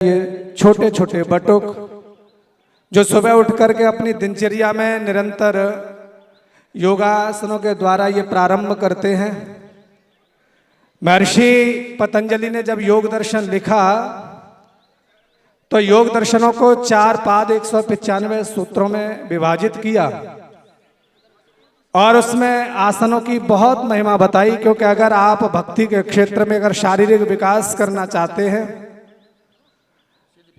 ये छोटे छोटे बटुक जो सुबह उठ करके अपनी दिनचर्या में निरंतर योगासनों के द्वारा ये प्रारंभ करते हैं। महर्षि पतंजलि ने जब योग दर्शन लिखा तो योग दर्शनों को 4 पाद 195 सूत्रों में विभाजित किया और उसमें आसनों की बहुत महिमा बताई, क्योंकि अगर आप भक्ति के क्षेत्र में अगर शारीरिक विकास करना चाहते हैं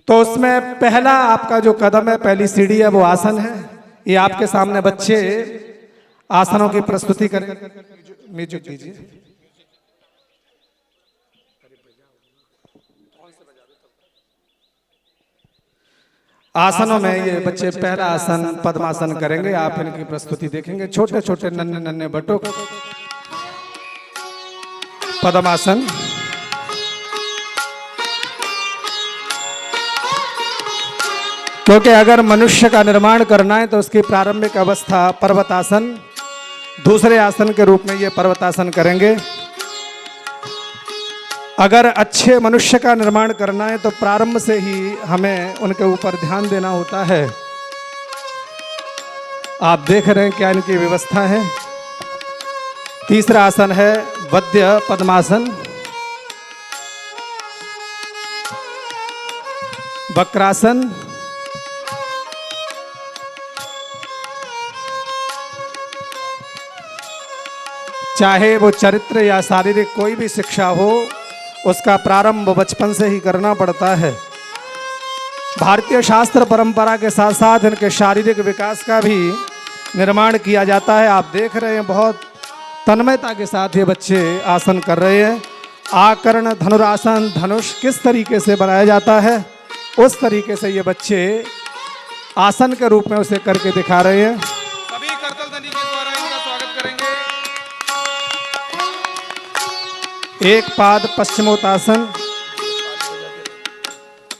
तो उसमें पहला आपका जो कदम है, पहली सीढ़ी है, वो आसन है। ये आपके सामने बच्चे आसनों की प्रस्तुति करें। म्यूजिक दीजिए। आसनों में ये बच्चे पहला आसन पद्मासन करेंगे। आप इनकी प्रस्तुति देखेंगे। छोटे छोटे नन्हे नन्हे बटुक पद्मासन। क्योंकि अगर मनुष्य का निर्माण करना है तो उसकी प्रारंभिक अवस्था पर्वतासन, दूसरे आसन के रूप में ये पर्वतासन करेंगे। अगर अच्छे मनुष्य का निर्माण करना है तो प्रारंभ से ही हमें उनके ऊपर ध्यान देना होता है। आप देख रहे हैं क्या इनकी व्यवस्था है। तीसरा आसन है वद्य पद्मासन, वक्रासन, चाहे वो चरित्र या शारीरिक कोई भी शिक्षा हो, उसका प्रारंभ बचपन से ही करना पड़ता है। भारतीय शास्त्र परंपरा के साथ साथ इनके शारीरिक विकास का भी निर्माण किया जाता है। आप देख रहे हैं बहुत तन्मयता के साथ ये बच्चे आसन कर रहे हैं। आकर्ण धनुरासन, धनुष किस तरीके से बनाया जाता है उस तरीके से ये बच्चे आसन के रूप में उसे करके दिखा रहे हैं। सभी करतल ध्वनि के द्वारा इनका स्वागत करेंगे। एक पाद पश्चिमोत्तासन।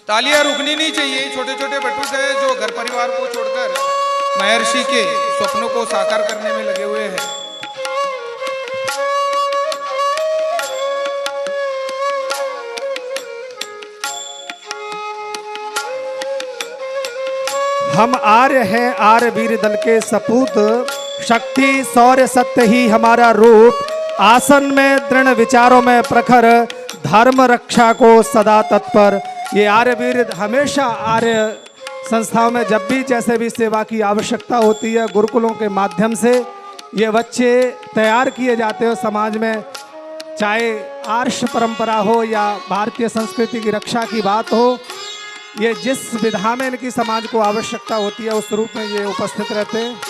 तालियां रुकनी नहीं चाहिए। छोटे छोटे बटुक है जो घर परिवार को छोड़कर महर्षि के स्वप्नों को साकार करने में लगे हुए हैं। हम आर्य हैं, आर्य वीर दल के सपूत, शक्ति शौर्य सत्य ही हमारा रूप, आसन में दृढ़ विचारों में प्रखर, धर्म रक्षा को सदा तत्पर। ये आर्य वीर हमेशा आर्य संस्थाओं में जब भी जैसे भी सेवा की आवश्यकता होती है, गुरुकुलों के माध्यम से ये बच्चे तैयार किए जाते हो समाज में। चाहे आर्ष परंपरा हो या भारतीय संस्कृति की रक्षा की बात हो, ये जिस विधा में इनकी समाज को आवश्यकता होती है उस रूप में ये उपस्थित रहते हैं।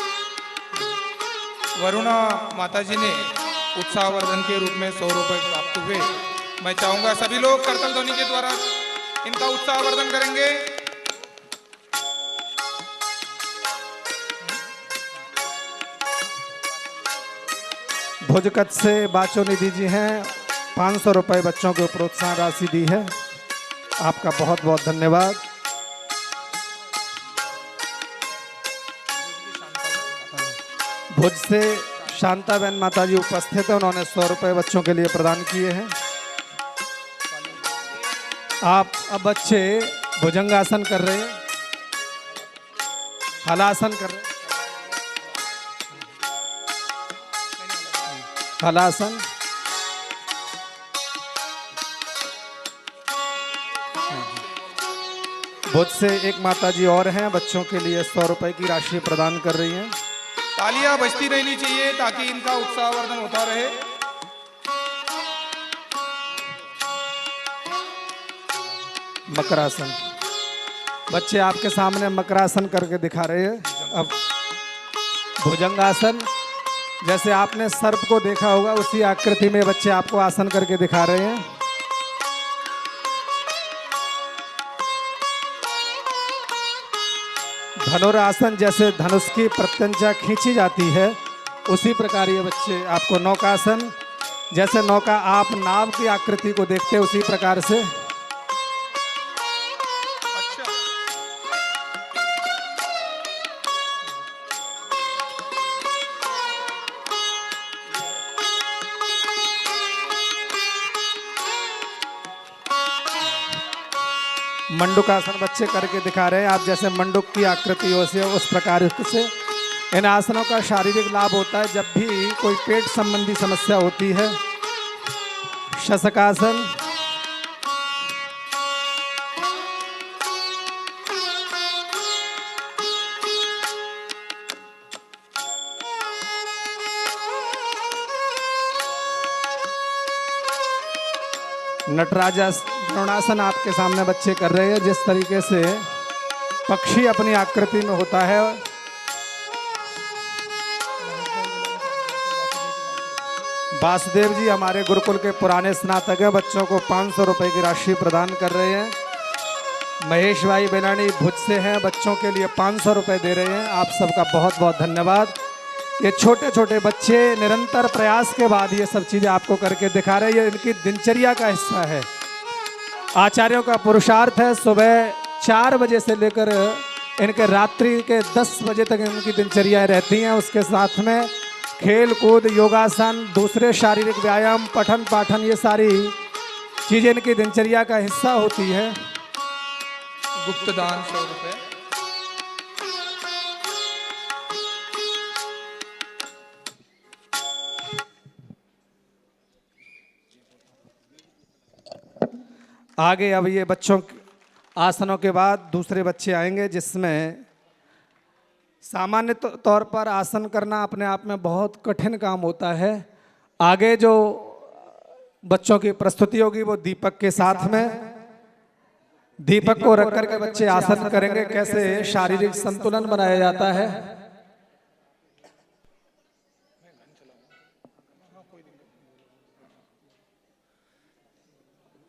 वरुणा माताजी ने उत्साहवर्धन के रूप में 100 रुपए प्राप्त हुए। मैं चाहूंगा सभी लोग करतल ध्वनि के द्वारा इनका उत्साहवर्धन करेंगे। भुजकत से बाचो निधि जी हैं, 500 रुपए बच्चों को प्रोत्साहन राशि दी है। आपका बहुत बहुत धन्यवाद। भुज से शांताबेन माता जी उपस्थित है, उन्होंने 100 रुपए बच्चों के लिए प्रदान किए हैं। आप अब बच्चे भुजंगासन कर रहे हैं, हलासन कर रहे हैं, हलासन, भुज से एक माता जी और हैं, बच्चों के लिए 100 रुपए की राशि प्रदान कर रही हैं। तालियां बजती रहनी चाहिए ताकि इनका उत्साहवर्धन होता रहे। मकरासन, बच्चे आपके सामने मकरासन करके दिखा रहे हैं। अब भुजंगासन, जैसे आपने सर्प को देखा होगा उसी आकृति में बच्चे आपको आसन करके दिखा रहे हैं। धनुरासन, जैसे धनुष की प्रत्यंचा खींची जाती है उसी प्रकार ये बच्चे आपको नौकासन, जैसे नौका आप नाव की आकृति को देखते हैं उसी प्रकार से। मंडूकासन बच्चे करके दिखा रहे हैं। आप जैसे मंडूक की आकृति हो से उस प्रकार से इन आसनों का शारीरिक लाभ होता है जब भी कोई पेट संबंधी समस्या होती है। शशकासन, नटराजासन आपके सामने बच्चे कर रहे हैं। जिस तरीके से पक्षी अपनी आकृति में होता है, वासुदेव जी हमारे गुरुकुल के पुराने स्नातक हैं, बच्चों को 500 रुपए की राशि प्रदान कर रहे हैं। महेश भाई बेनानी भुज से हैं, बच्चों के लिए 500 रुपए दे रहे हैं। आप सबका बहुत बहुत धन्यवाद। ये छोटे छोटे बच्चे निरंतर प्रयास के बाद ये सब चीज़ें आपको करके दिखा रहे हैं। ये इनकी दिनचर्या का हिस्सा है, आचार्यों का पुरुषार्थ है। सुबह 4 बजे से लेकर इनके रात्रि के 10 बजे तक इनकी दिनचर्या रहती हैं। उसके साथ में खेल कूद, योगासन, दूसरे शारीरिक व्यायाम, पठन पाठन, ये सारी चीज़ें इनकी दिनचर्या का हिस्सा होती है। गुप्त दान 100 रुपए। आगे अब ये बच्चों आसनों के बाद दूसरे बच्चे आएंगे, जिसमें सामान्य तौर पर आसन करना अपने आप में बहुत कठिन काम होता है। आगे जो बच्चों की प्रस्तुति होगी वो दीपक के साथ में, दीपक को रख करके बच्चे आसन करेंगे, कैसे शारीरिक संतुलन बनाया जाता है।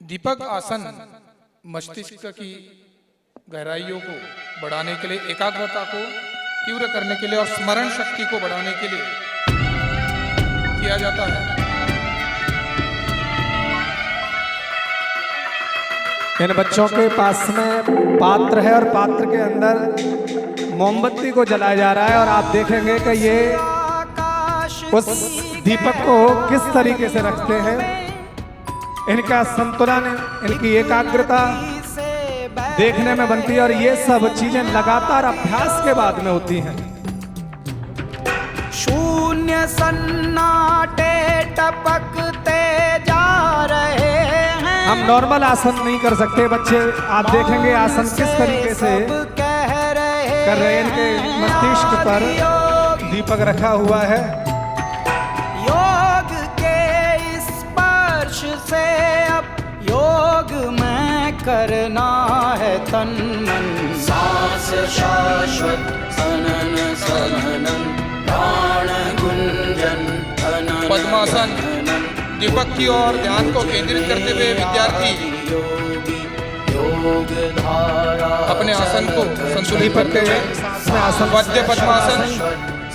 दीपक आसन मस्तिष्क की गहराइयों को बढ़ाने के लिए, एकाग्रता को तीव्र करने के लिए और स्मरण शक्ति को बढ़ाने के लिए किया जाता है। इन बच्चों के पास में पात्र है और पात्र के अंदर मोमबत्ती को जलाया जा रहा है और आप देखेंगे कि ये उस दीपक को किस तरीके से रखते हैं। इनका संतुलन, इनकी एकाग्रता देखने में बनती है और ये सब चीजें लगातार अभ्यास के बाद में होती हैं। शून्य सन्नाटे टपकते जा रहे हैं। हम नॉर्मल आसन नहीं कर सकते बच्चे, आप देखेंगे आसन किस तरीके से कर रहे हैं। इनके मस्तिष्क पर दीपक रखा हुआ है। योग के स्पर्श से अब योग में करना है तन मन। सांस शाश्वत सनन सनन प्राण गुंजन अनन। पद्मासन दीपक की ओर ध्यान को केंद्रित करते हुए विद्यार्थी अपने आसन को संतुलित करते हुए वज्र पद्मासन,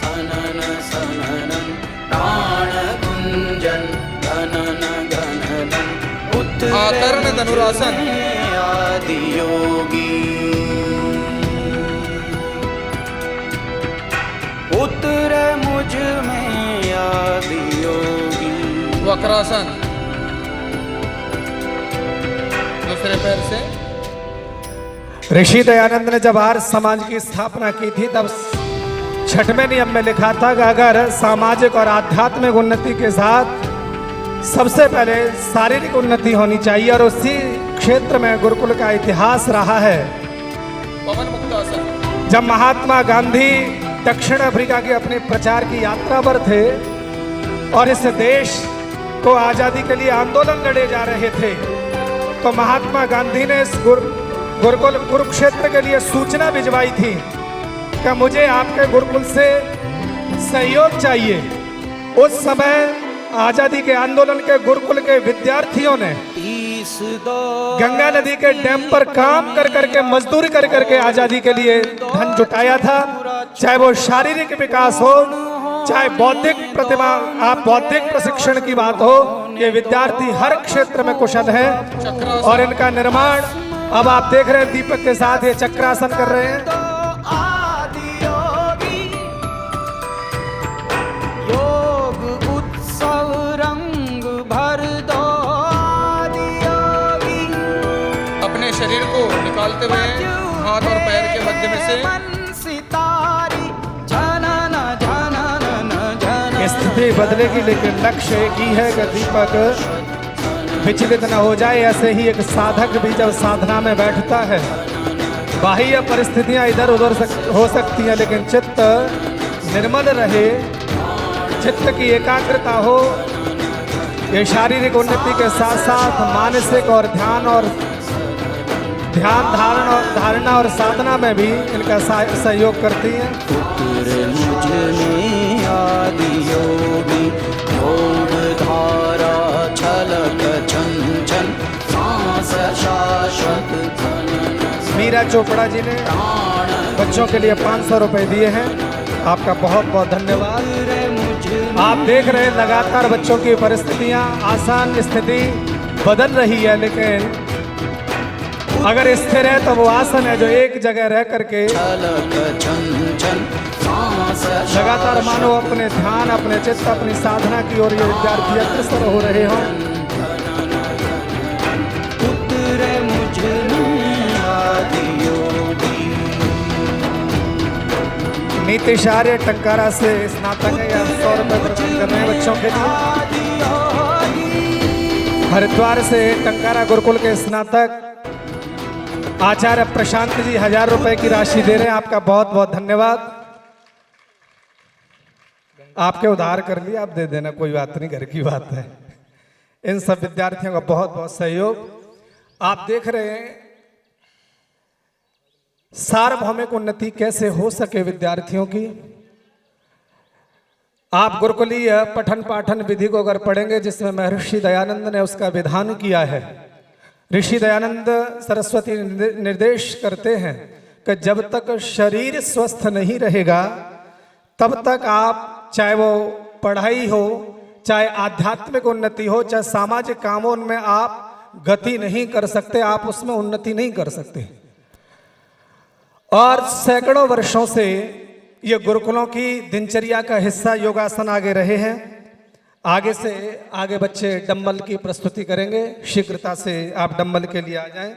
सनन सनन प्राण गुंजन गणन गणन। आकर्ण धनुरासन, आदि योगी उतरे मुझ में आदि योगी। वक्रासन दूसरे पैर से। ऋषि दयानंद ने जब आर्य समाज की स्थापना की थी तब 6वें नियम में लिखा था कि अगर सामाजिक और आध्यात्मिक उन्नति के साथ सबसे पहले शारीरिक उन्नति होनी चाहिए, और उसी क्षेत्र में गुरुकुल का इतिहास रहा है। पवन मुक्तासन। जब महात्मा गांधी दक्षिण अफ्रीका के अपने प्रचार की यात्रा पर थे और इस देश को आजादी के लिए आंदोलन लड़े जा रहे थे, तो महात्मा गांधी ने इस गुरुकुल कुरुक्षेत्र के लिए सूचना भिजवाई थी कि मुझे आपके गुरुकुल से सहयोग चाहिए। उस समय आजादी के आंदोलन के गुरुकुल के विद्यार्थियों ने गंगा नदी के डैम पर काम कर करके, मजदूरी कर करके आजादी के लिए धन जुटाया था। चाहे वो शारीरिक विकास हो, चाहे बौद्धिक प्रतिभा, आप बौद्धिक प्रशिक्षण की बात हो, ये विद्यार्थी हर क्षेत्र में कुशल है। और इनका निर्माण अब आप देख रहे हैं दीपक के साथ ये चक्रासन कर रहे हैं। योग उत्सव रंग भर दो आदि योगी। अपने शरीर को निकाल हुए हाथ और पैर के मध्य में से सितारी झनन झनन झनन। स्थिति बदलेगी, लेकिन लक्ष्य एक ही है कि दीपक विचलित न हो जाए। ऐसे ही एक साधक भी जब साधना में बैठता है, बाह्य परिस्थितियां इधर उधर हो सकती हैं, लेकिन चित्त निर्मल रहे, चित्त की एकाग्रता हो। ये शारीरिक उन्नति के साथ साथ मानसिक और ध्यान धारणा और साधना में भी इनका सहयोग करती हैं। पुत्र मुझ में आदि योगी योग धारा छलक छन छन सांस शाश्वत झनन। मीरा चोपड़ा जी ने बच्चों के लिए 500 रुपए दिए हैं, आपका बहुत बहुत धन्यवाद। आप देख रहे हैं लगातार बच्चों की परिस्थितियां, आसान स्थिति बदल रही है, लेकिन अगर स्थिर है तो वो आसन है जो एक जगह रह करके लगातार मानो अपने ध्यान, अपने चित्त, अपनी साधना की ओर ये विद्यार्थी अग्रसर हो रहे हों। पुत्र मुझ में आदि योगी। नीतीश आर्य टंकारा से स्नातक है, या 100 रुपए प्रदान कर रहे हैं बच्चों के लिए। हरिद्वार से टंकारा गुरुकुल के स्नातक आचार्य प्रशांत जी 1000 रुपए की राशि दे रहे हैं, आपका बहुत बहुत धन्यवाद। आपके उधार कर लिया, आप दे देना, कोई बात नहीं, घर की बात है। इन सब विद्यार्थियों का बहुत बहुत सहयोग। आप देख रहे हैं सार्वभौमिक उन्नति कैसे हो सके विद्यार्थियों की। आप गुरुकुलीय पठन पाठन विधि को अगर पढ़ेंगे, जिसमें महर्षि दयानंद ने उसका विधान किया है। ऋषि दयानंद सरस्वती निर्देश करते हैं कि जब तक शरीर स्वस्थ नहीं रहेगा, तब तक आप, चाहे वो पढ़ाई हो, चाहे आध्यात्मिक उन्नति हो, चाहे सामाजिक कामों में आप गति नहीं कर सकते, आप उसमें उन्नति नहीं कर सकते। और सैकड़ों वर्षों से ये गुरुकुलों की दिनचर्या का हिस्सा योगासन आगे रहे हैं। आगे से आगे बच्चे डंबल की प्रस्तुति करेंगे, शीघ्रता से आप डंबल के लिए आ जाएं।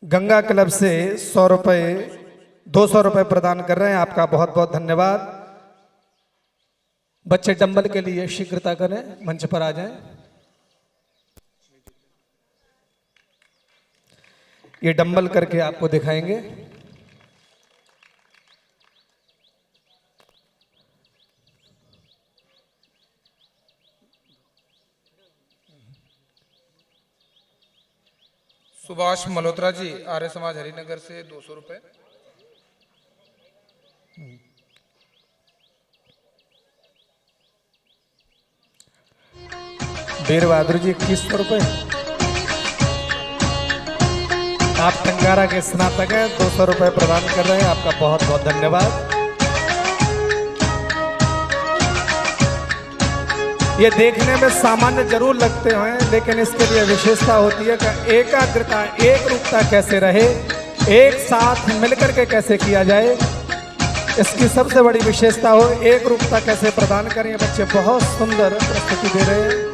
गंगा क्लब से 200 रुपए प्रदान कर रहे हैं, आपका बहुत बहुत धन्यवाद। बच्चे डंबल के लिए शीघ्रता करें, मंच पर आ जाएं। ये डंबल करके आपको दिखाएंगे। सुभाष मल्होत्रा जी, आर्य समाज हरिनगर से 200 रुपए। वीर बहादुर जी 2100 रुपए। आप टंकारा के स्नातक हैं, 200 रुपए प्रदान कर रहे हैं, आपका बहुत बहुत धन्यवाद। ये देखने में सामान्य जरूर लगते हैं, लेकिन इसके लिए विशेषता होती है कि एकाग्रता, एक रूपता कैसे रहे, एक साथ मिलकर के कैसे किया जाए, इसकी सबसे बड़ी विशेषता हो। एक रूपता कैसे प्रदान करें, बच्चे बहुत सुंदर प्रस्तुति दे रहे हैं।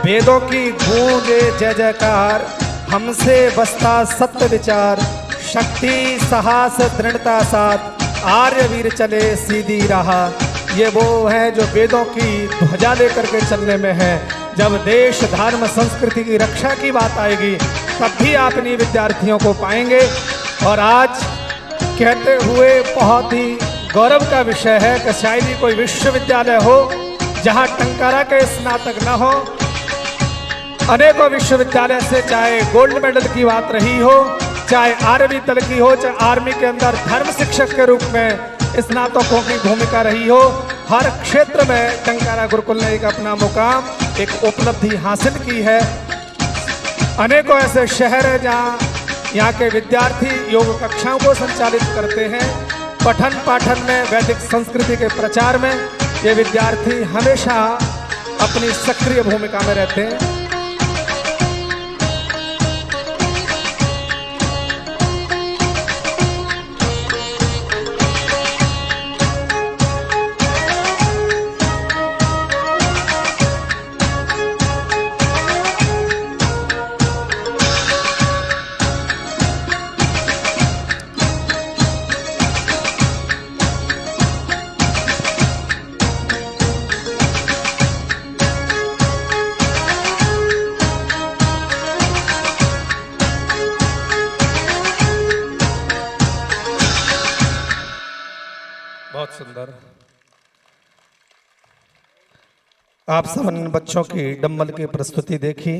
वेदों की गूंजे जय जयकार, हमसे बसता सत्य विचार, शक्ति साहस दृढ़ता साथ आर्य वीर चले सीधी राह। ये वो है जो वेदों की ध्वजा लेकर के चलने में है। जब देश धर्म संस्कृति की रक्षा की बात आएगी, तब भी आप इन्हीं विद्यार्थियों को पाएंगे। और आज कहते हुए बहुत ही गौरव का विषय है कि शायद ही कोई विश्वविद्यालय हो जहाँ टंकारा के स्नातक न हो। अनेकों विश्वविद्यालय से चाहे गोल्ड मेडल की बात रही हो, चाहे आर्मी तल की हो, चाहे आर्मी के अंदर धर्म शिक्षक के रूप में स्नातकों की भूमिका रही हो, हर क्षेत्र में टंकारा गुरुकुल ने एक अपना मुकाम, एक उपलब्धि हासिल की है। अनेकों ऐसे शहर हैं जहाँ यहाँ के विद्यार्थी योग कक्षाओं को संचालित करते हैं। पठन पाठन में, वैदिक संस्कृति के प्रचार में ये विद्यार्थी हमेशा अपनी सक्रिय भूमिका में रहते हैं। बहुत सुंदर। आप सब इन बच्चों की डम्बल की प्रस्तुति देखी।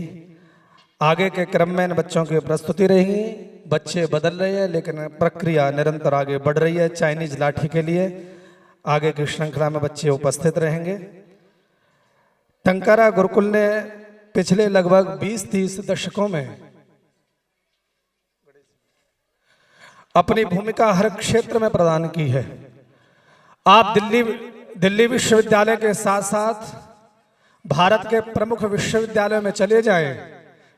आगे के क्रम में इन बच्चों की प्रस्तुति रहेगी। बच्चे बदल रहे हैं लेकिन प्रक्रिया निरंतर आगे बढ़ रही है। चाइनीज लाठी के लिए आगे की श्रृंखला में बच्चे उपस्थित रहेंगे। टंकारा गुरुकुल ने पिछले लगभग 20-30 दशकों में अपनी भूमिका हर क्षेत्र में प्रदान की है। आप दिल्ली विश्वविद्यालय के साथ साथ भारत के प्रमुख विश्वविद्यालयों में चले जाएं,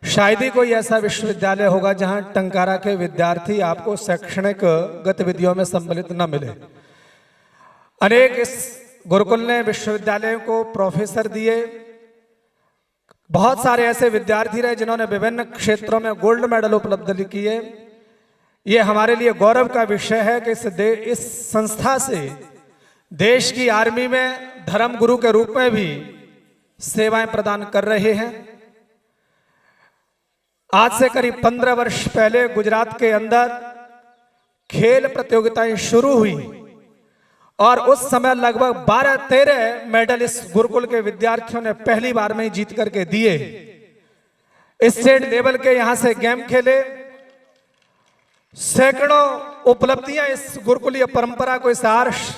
शायद ही कोई ऐसा विश्वविद्यालय होगा जहां टंकारा के विद्यार्थी आपको शैक्षणिक गतिविधियों में सम्मिलित न मिले। अनेक इस गुरुकुल ने विश्वविद्यालयों को प्रोफेसर दिए। बहुत सारे ऐसे विद्यार्थी रहे जिन्होंने विभिन्न क्षेत्रों में गोल्ड मेडल उपलब्ध किए। ये हमारे लिए गौरव का विषय है कि इस संस्था से देश की आर्मी में धर्म गुरु के रूप में भी सेवाएं प्रदान कर रहे हैं। आज से करीब 15 वर्ष पहले गुजरात के अंदर खेल प्रतियोगिताएं शुरू हुई और उस समय लगभग 12-13 मेडल इस गुरुकुल के विद्यार्थियों ने पहली बार में ही जीत करके दिए। स्टेट लेवल के यहां से गेम खेले। सैकड़ों उपलब्धियां इस गुरुकुलीय परंपरा को, इस आर्ष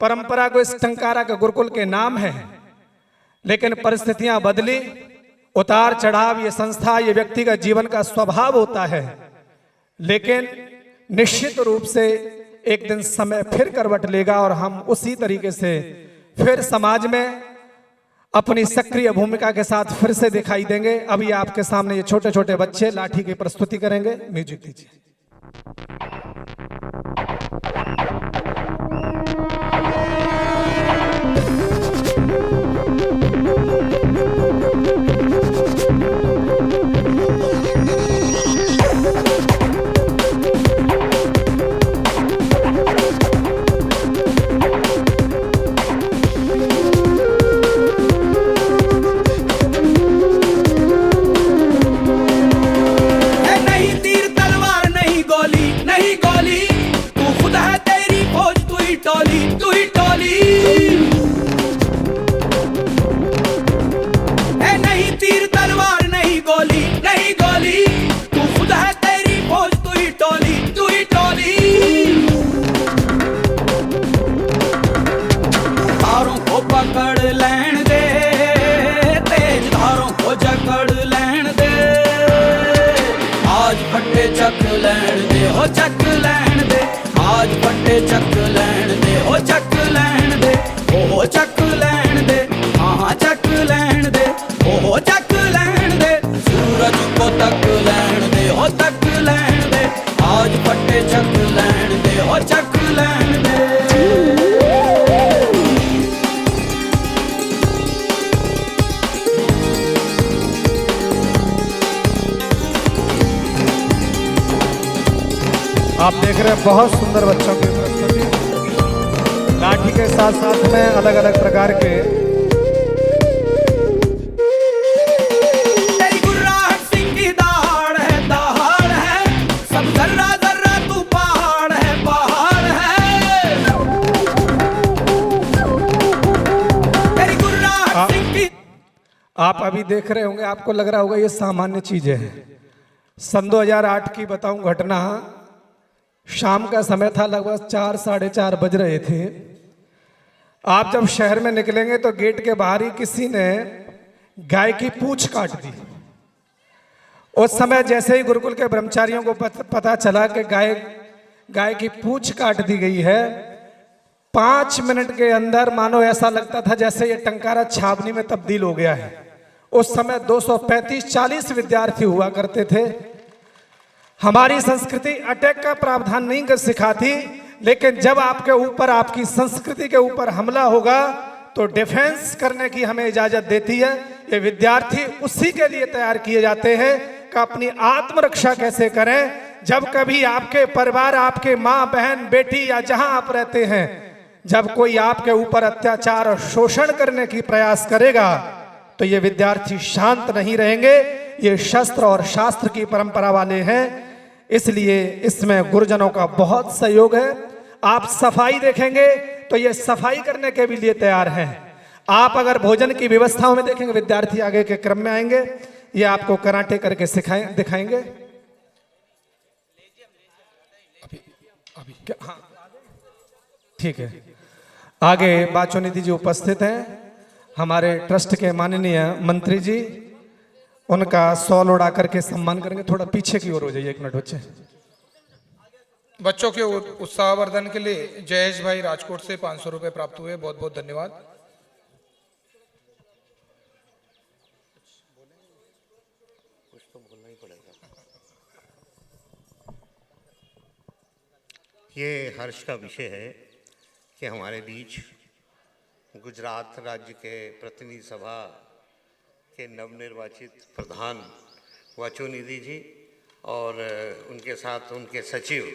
परंपरा को, इस टंकारा के गुरुकुल के नाम है। लेकिन परिस्थितियां बदली, उतार चढ़ाव, ये संस्था, ये व्यक्ति का जीवन का स्वभाव होता है। लेकिन निश्चित रूप से एक दिन समय फिर करवट लेगा और हम उसी तरीके से फिर समाज में अपनी सक्रिय भूमिका के साथ फिर से दिखाई देंगे। अभी आपके सामने ये छोटे छोटे बच्चे लाठी की प्रस्तुति करेंगे। म्यूजिक दीजिए। चक लैण दे, आज फटे चक लैण दे, हो चक लैण दे, हो चक लैण दे, हाँ चक लैण दे, हो चक लैण दे, सूरज को तक लैण दे, हो तक लैण दे, आज फटे चक लैण दे, हो चक लैण दे। आप देख रहे हैं बहुत सुंदर बच्चों की प्रस्तुति। लाठी के साथ साथ में अलग अलग प्रकार के तेरी गुर्राहट सिंह की दहाड़ है, सब जर्रा जर्रा तू पहाड़ है। तेरी गुर्राहट सिंह की। आप अभी देख रहे होंगे, आपको लग रहा होगा ये सामान्य चीजें हैं। सन 2008 की बताऊं घटना। शाम का समय था, लगभग 4-4:30 बज रहे थे। आप जब शहर में निकलेंगे तो गेट के बाहर ही किसी ने गाय की पूंछ काट दी। उस समय जैसे ही गुरुकुल के ब्रह्मचारियों को पता चला कि गाय गाय की पूंछ काट दी गई है। 5 मिनट के अंदर मानो ऐसा लगता था जैसे ये टंकारा छावनी में तब्दील हो गया है। उस समय 235-40 विद्यार्थी हुआ करते थे। हमारी संस्कृति अटैक का प्रावधान नहीं कर सिखाती, लेकिन जब आपके ऊपर, आपकी संस्कृति के ऊपर हमला होगा तो डिफेंस करने की हमें इजाजत देती है। ये विद्यार्थी उसी के लिए तैयार किए जाते हैं कि अपनी आत्मरक्षा कैसे करें। जब कभी आपके परिवार, आपके माँ बहन बेटी या जहां आप रहते हैं, जब कोई आपके ऊपर अत्याचार और शोषण करने की प्रयास करेगा तो ये विद्यार्थी शांत नहीं रहेंगे। ये शस्त्र और शास्त्र की परंपरा वाले हैं, इसलिए इसमें गुरुजनों का बहुत सहयोग है। आप सफाई देखेंगे तो ये सफाई करने के भी लिए तैयार हैं। आप अगर भोजन की व्यवस्थाओं में देखेंगे, विद्यार्थी आगे के क्रम में आएंगे, ये आपको कराटे करके दिखाएंगे। हाँ ठीक है। आगे बाचोनिधि जी उपस्थित हैं, हमारे ट्रस्ट के माननीय मंत्री जी, उनका शॉल उड़ा करके सम्मान करेंगे। थोड़ा पीछे की ओर हो जाइए, 1 मिनट बच्चे। बच्चों के उत्साहवर्धन के लिए जयेश भाई राजकोट से 500 रुपए प्राप्त हुए, बहुत बहुत धन्यवाद। ये हर्ष का विषय है कि हमारे बीच गुजरात राज्य के प्रतिनिधि सभा के नवनिर्वाचित प्रधान वाचोनिधि जी और उनके साथ उनके सचिव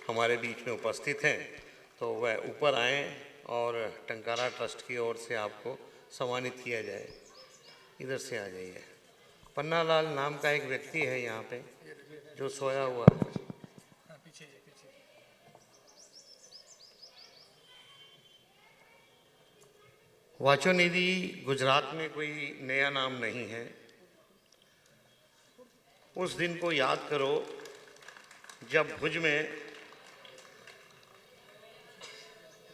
हमारे बीच में उपस्थित हैं, तो वह ऊपर आएँ और टंकारा ट्रस्ट की ओर से आपको सम्मानित किया जाए। इधर से आ जाइए। पन्नालाल नाम का एक व्यक्ति है यहाँ पे जो सोया हुआ है। वाचोनिधि गुजरात में कोई नया नाम नहीं है। उस दिन को याद करो जब भुज में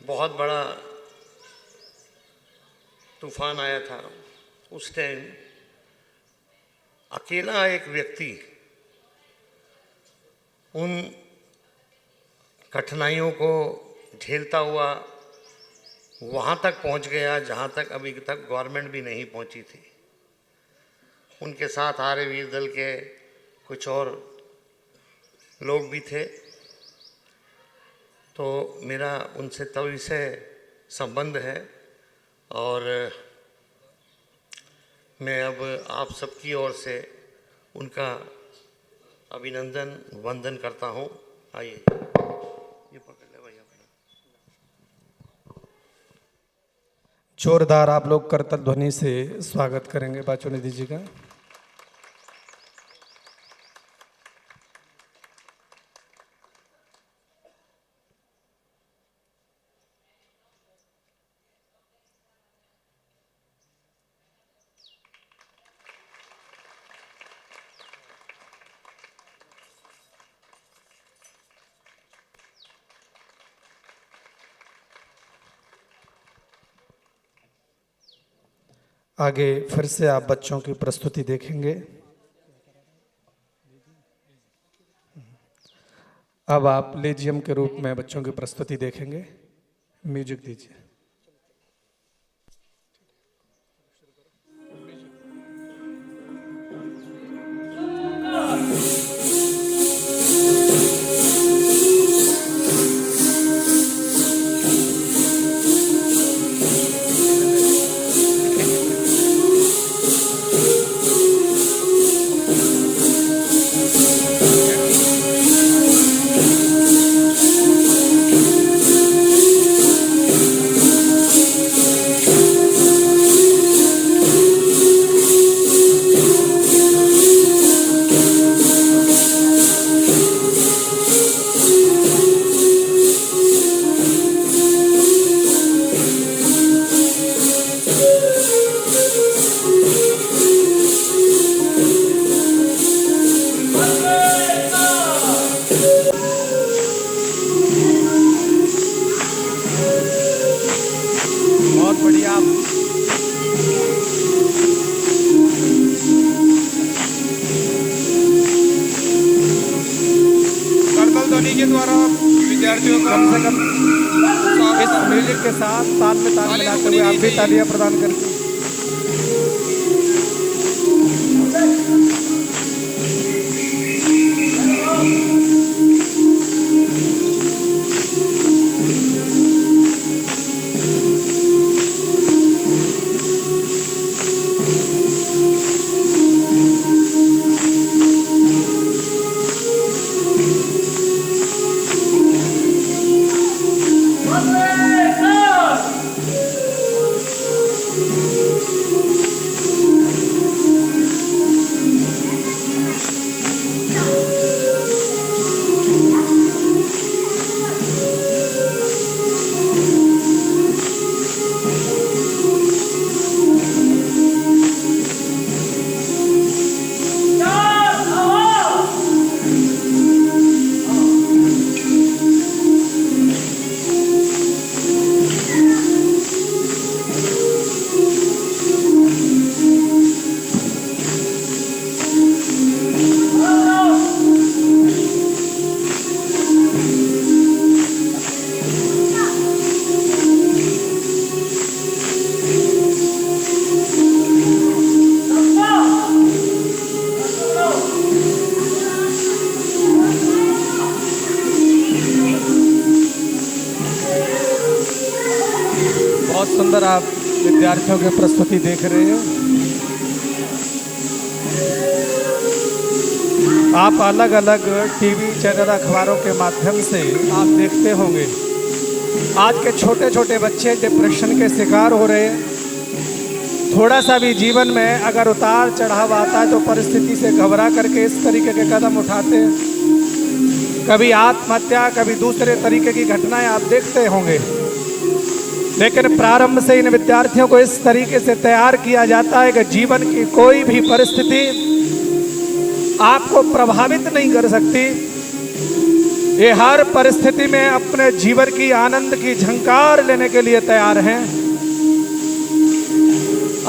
बहुत बड़ा तूफान आया था। उस टाइम अकेला एक व्यक्ति उन कठिनाइयों को झेलता हुआ वहाँ तक पहुँच गया जहाँ तक अभी तक गवर्नमेंट भी नहीं पहुँची थी। उनके साथ आर्यवीर दल के कुछ और लोग भी थे। तो मेरा उनसे तभी से संबंध है और मैं अब आप सबकी ओर से उनका अभिनंदन वंदन करता हूँ। आइए, ये पकड़ ले भाई अपना। जोरदार आप लोग करतल ध्वनि से स्वागत करेंगे बाचोनिधि जी का। आगे फिर से आप बच्चों की प्रस्तुति देखेंगे। अब आप लेजियम के रूप में बच्चों की प्रस्तुति देखेंगे। म्यूजिक दीजिए। हम ताल में ताल मिलाते हुए आप भी तालियां प्रदान करते हैं। बहुत सुंदर आप विद्यार्थियों की प्रस्तुति देख रहे हैं। आप अलग अलग टीवी चैनल अखबारों के माध्यम से आप देखते होंगे आज के छोटे छोटे बच्चे डिप्रेशन के शिकार हो रहे हैं। थोड़ा सा भी जीवन में अगर उतार चढ़ाव आता है तो परिस्थिति से घबरा करके इस तरीके के कदम उठाते हैं। कभी आत्महत्या, कभी दूसरे तरीके की घटनाएं आप देखते होंगे। लेकिन प्रारंभ से इन विद्यार्थियों को इस तरीके से तैयार किया जाता है कि जीवन की कोई भी परिस्थिति आपको प्रभावित नहीं कर सकती। ये हर परिस्थिति में अपने जीवन की आनंद की झंकार लेने के लिए तैयार हैं।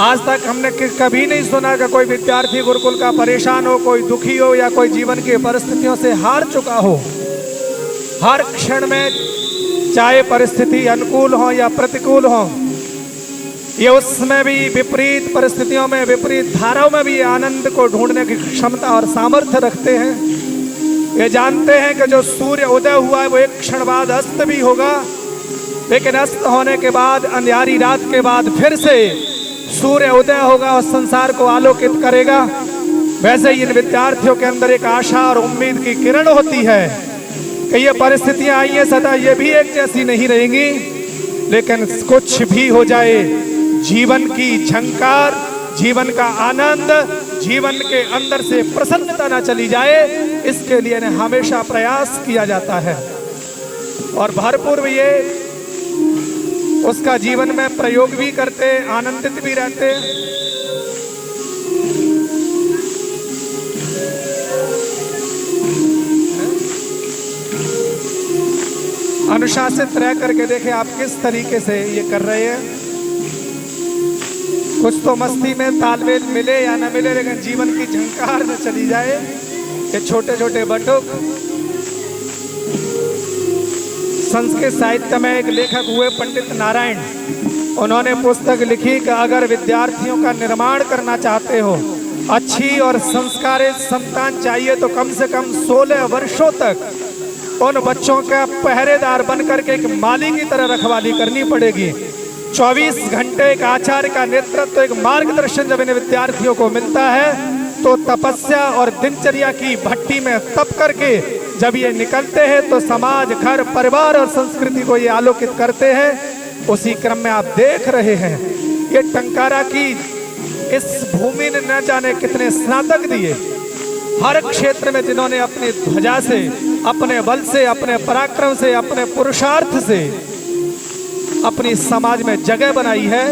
आज तक हमने कभी नहीं सुना कि कोई विद्यार्थी गुरुकुल का परेशान हो, कोई दुखी हो या कोई जीवन की परिस्थितियों से हार चुका हो। हर क्षण में चाहे परिस्थिति अनुकूल हो या प्रतिकूल हो, ये उसमें भी विपरीत परिस्थितियों में, विपरीत धाराओं में भी आनंद को ढूंढने की क्षमता और सामर्थ्य रखते हैं। ये जानते हैं कि जो सूर्य उदय हुआ है वो एक क्षण बाद अस्त भी होगा, लेकिन अस्त होने के बाद, अंधियारी रात के बाद फिर से सूर्य उदय होगा और संसार को आलोकित करेगा। वैसे ही इन विद्यार्थियों के अंदर एक आशा और उम्मीद की किरण होती है कि ये परिस्थितियां आई हैं, सदा ये भी एक जैसी नहीं रहेंगी, लेकिन कुछ भी हो जाए, जीवन की झंकार, जीवन का आनंद, जीवन के अंदर से प्रसन्नता ना चली जाए, इसके लिए ने हमेशा प्रयास किया जाता है और भरपूर ये उसका जीवन में प्रयोग भी करते, आनंदित भी रहते। अनुशासित रह करके देखें आप किस तरीके से ये कर रहे हैं। कुछ तो मस्ती में तालमेल मिले या न मिले, लेकिन जीवन की झंकार न चली जाए। ये छोटे छोटे बटुक संस्कृत साहित्य में एक लेखक हुए पंडित नारायण, उन्होंने पुस्तक लिखी कि अगर विद्यार्थियों का निर्माण करना चाहते हो, अच्छी और संस्कारित संतान चाहिए, तो कम से कम 16 वर्षों तक उन बच्चों का पहरेदार बनकर के एक माली की तरह रखवाली करनी पड़ेगी। 24 घंटे एक आचार्य का नेतृत्व, एक मार्गदर्शन जब इन विद्यार्थियों को मिलता है तो तपस्या और दिनचर्या की भट्टी में तप करके जब ये निकलते हैं तो समाज, घर, परिवार और संस्कृति को ये आलोकित करते हैं। उसी क्रम में आप देख रहे हैं ये टंकारा की इस भूमि ने न जाने कितने स्नातक दिए। हर क्षेत्र में जिन्होंने अपनी ध्वजा से, अपने बल से, अपने पराक्रम से, अपने पुरुषार्थ से अपनी समाज में जगह बनाई है,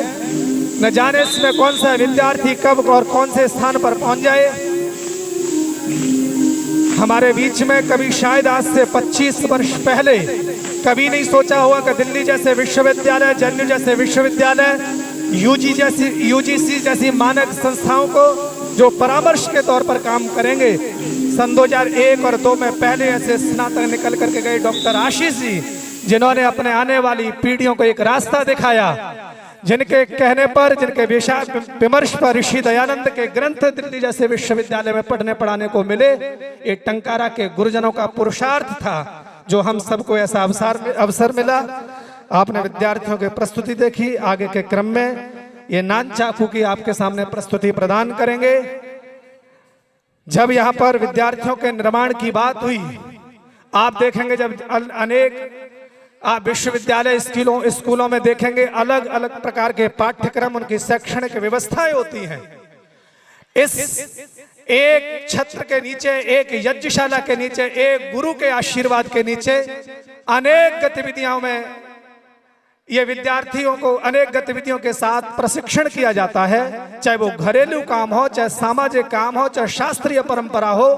न जाने इसमें कौन सा विद्यार्थी कब और कौन से स्थान पर पहुंच जाए। हमारे बीच में कभी शायद आज से 25 वर्ष पहले कभी नहीं सोचा होगा कि दिल्ली जैसे विश्वविद्यालय, जेएनयू जैसे विश्वविद्यालय, यूजीसी जैसी मानक संस्थाओं को जो परामर्श के तौर पर काम करेंगे। सन 2001 और 2 में पहले ऐसे स्नातक निकल करके गए डॉक्टर आशीष जी, जिन्होंने अपने आने वाली पीढ़ियों को एक रास्ता दिखाया, जिनके कहने पर, जिनके विचार विमर्श पर ऋषि दयानंद के ग्रंथ दिल्ली जैसे विश्वविद्यालय में पढ़ने पढ़ाने को मिले। ये टंकारा के गुरुजनों का पुरुषार्थ था जो हम सबको ऐसा अवसर मिला। आपने विद्यार्थियों की प्रस्तुति देखी। आगे के क्रम में ये नानचाकू की आपके सामने प्रस्तुति प्रदान करेंगे। जब यहाँ पर विद्यार्थियों के निर्माण की बात हुई, आप देखेंगे जब अनेक आप विश्वविद्यालय स्कूलों में देखेंगे अलग अलग प्रकार के पाठ्यक्रम, उनकी शैक्षणिक व्यवस्थाएं होती हैं। इस एक छत्र के नीचे, एक यज्ञशाला के नीचे, एक गुरु के आशीर्वाद के नीचे अनेक गतिविधियों में ये विद्यार्थियों को अनेक गतिविधियों के साथ प्रशिक्षण किया जाता है। चाहे वो घरेलू काम हो, चाहे सामाजिक काम हो, चाहे शास्त्रीय परंपरा हो,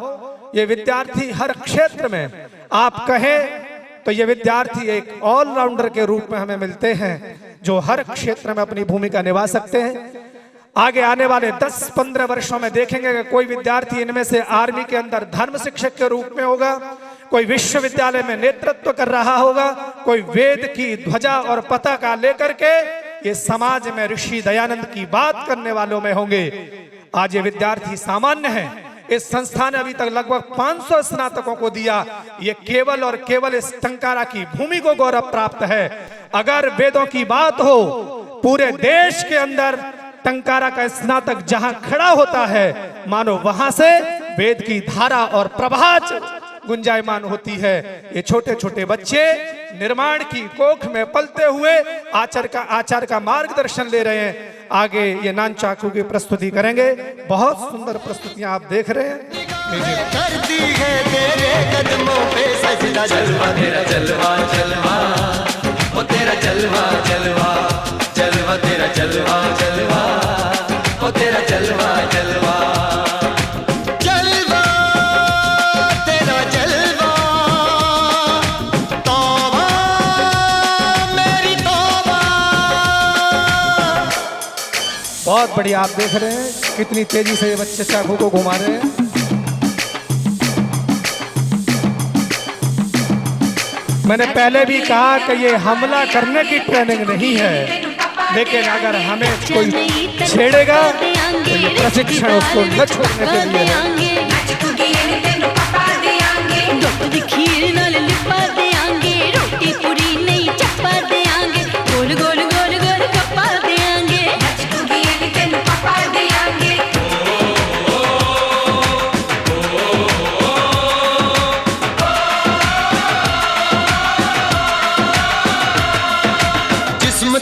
ये विद्यार्थी हर क्षेत्र में आप कहें तो ये विद्यार्थी एक ऑलराउंडर के रूप में हमें मिलते हैं जो हर क्षेत्र में अपनी भूमिका निभा सकते हैं। आगे आने वाले 10-15 वर्षों में देखेंगे कि कोई विद्यार्थी इनमें से आर्मी के अंदर धर्म शिक्षक के रूप में होगा, कोई विश्वविद्यालय में नेतृत्व कर रहा होगा, कोई वेद की ध्वजा और पताका लेकर के ये समाज में ऋषि दयानंद की बात करने वालों में होंगे। आज ये विद्यार्थी सामान्य है। इस संस्था ने अभी तक लगभग 500 स्नातकों को दिया। ये केवल और केवल इस टंकारा की भूमि को गौरव प्राप्त है। अगर वेदों की बात हो, पूरे देश के अंदर टंकारा का स्नातक जहां खड़ा होता है, मानो वहां से वेद की धारा और प्रभात गुंजायमान होती है। ये छोटे छोटे बच्चे निर्माण की कोख में पलते हुए आचार्य का मार्गदर्शन ले रहे हैं। आगे ये नानचाकू की प्रस्तुति करेंगे। बहुत सुंदर प्रस्तुतियां आप देख रहे हैं। करती है तेरे कदमों पे सजदा, जलवा तेरा जलवा जलवा, ओ तेरा जलवा जलवा, जलवा तेरा जलवा जलवा, ओ तेरा जलवा जलवा, जलवा तेरा जलवा, तौबा मेरी तौबा। बहुत बढ़िया। आप देख रहे हैं कितनी तेजी से ये बच्चे चाकू को घुमा रहे हैं। मैंने पहले भी कहा कि ये हमला करने की ट्रेनिंग नहीं है, लेकिन अगर हमें कोई छेड़ेगा तो ये प्रशिक्षण उसको न छोड़ने के लिए है।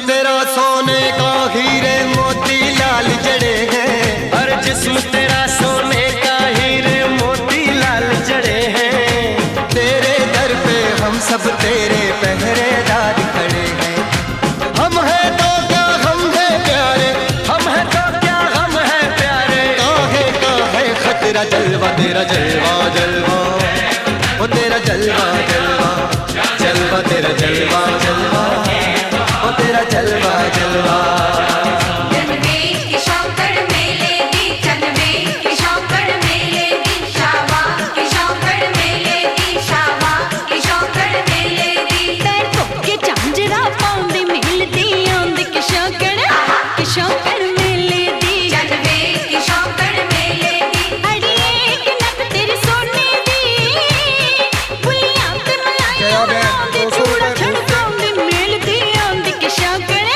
तेरा सोने का हीरे मोती लाल जड़े हैं, हर जिस्म तेरा सोने का हीरे मोती लाल जड़े हैं। तेरे दर पे हम सब तेरे पहरेदार खड़े हैं। हम हैं तो क्या हम हैं प्यारे, हम हैं तो क्या हम हैं प्यारे। काहे काहे खतरा, जलवा तेरा जलवा जलवा, ओ तेरा जलवा जलवा, जलवा तेरा जलवा जलवा, ओ तेरा जलवा जलवा। जनवे की शौकड़ मेले दी, जनवे की शौकड़ मेले दी, शावा की शौकड़ मेले दी, शावा की शौकड़ मेले दी। पैर के झांझरा पाउंदी मिलती आंद की शौकड़ मेले दी, जनवे की शौकड़ मेले दी। अड़ी एक नक तेरी सोने दी, बुलियां ते मलाइयां बनाउंदी, चूड़ा छड़काउंदी मिलती आंद की शौकड़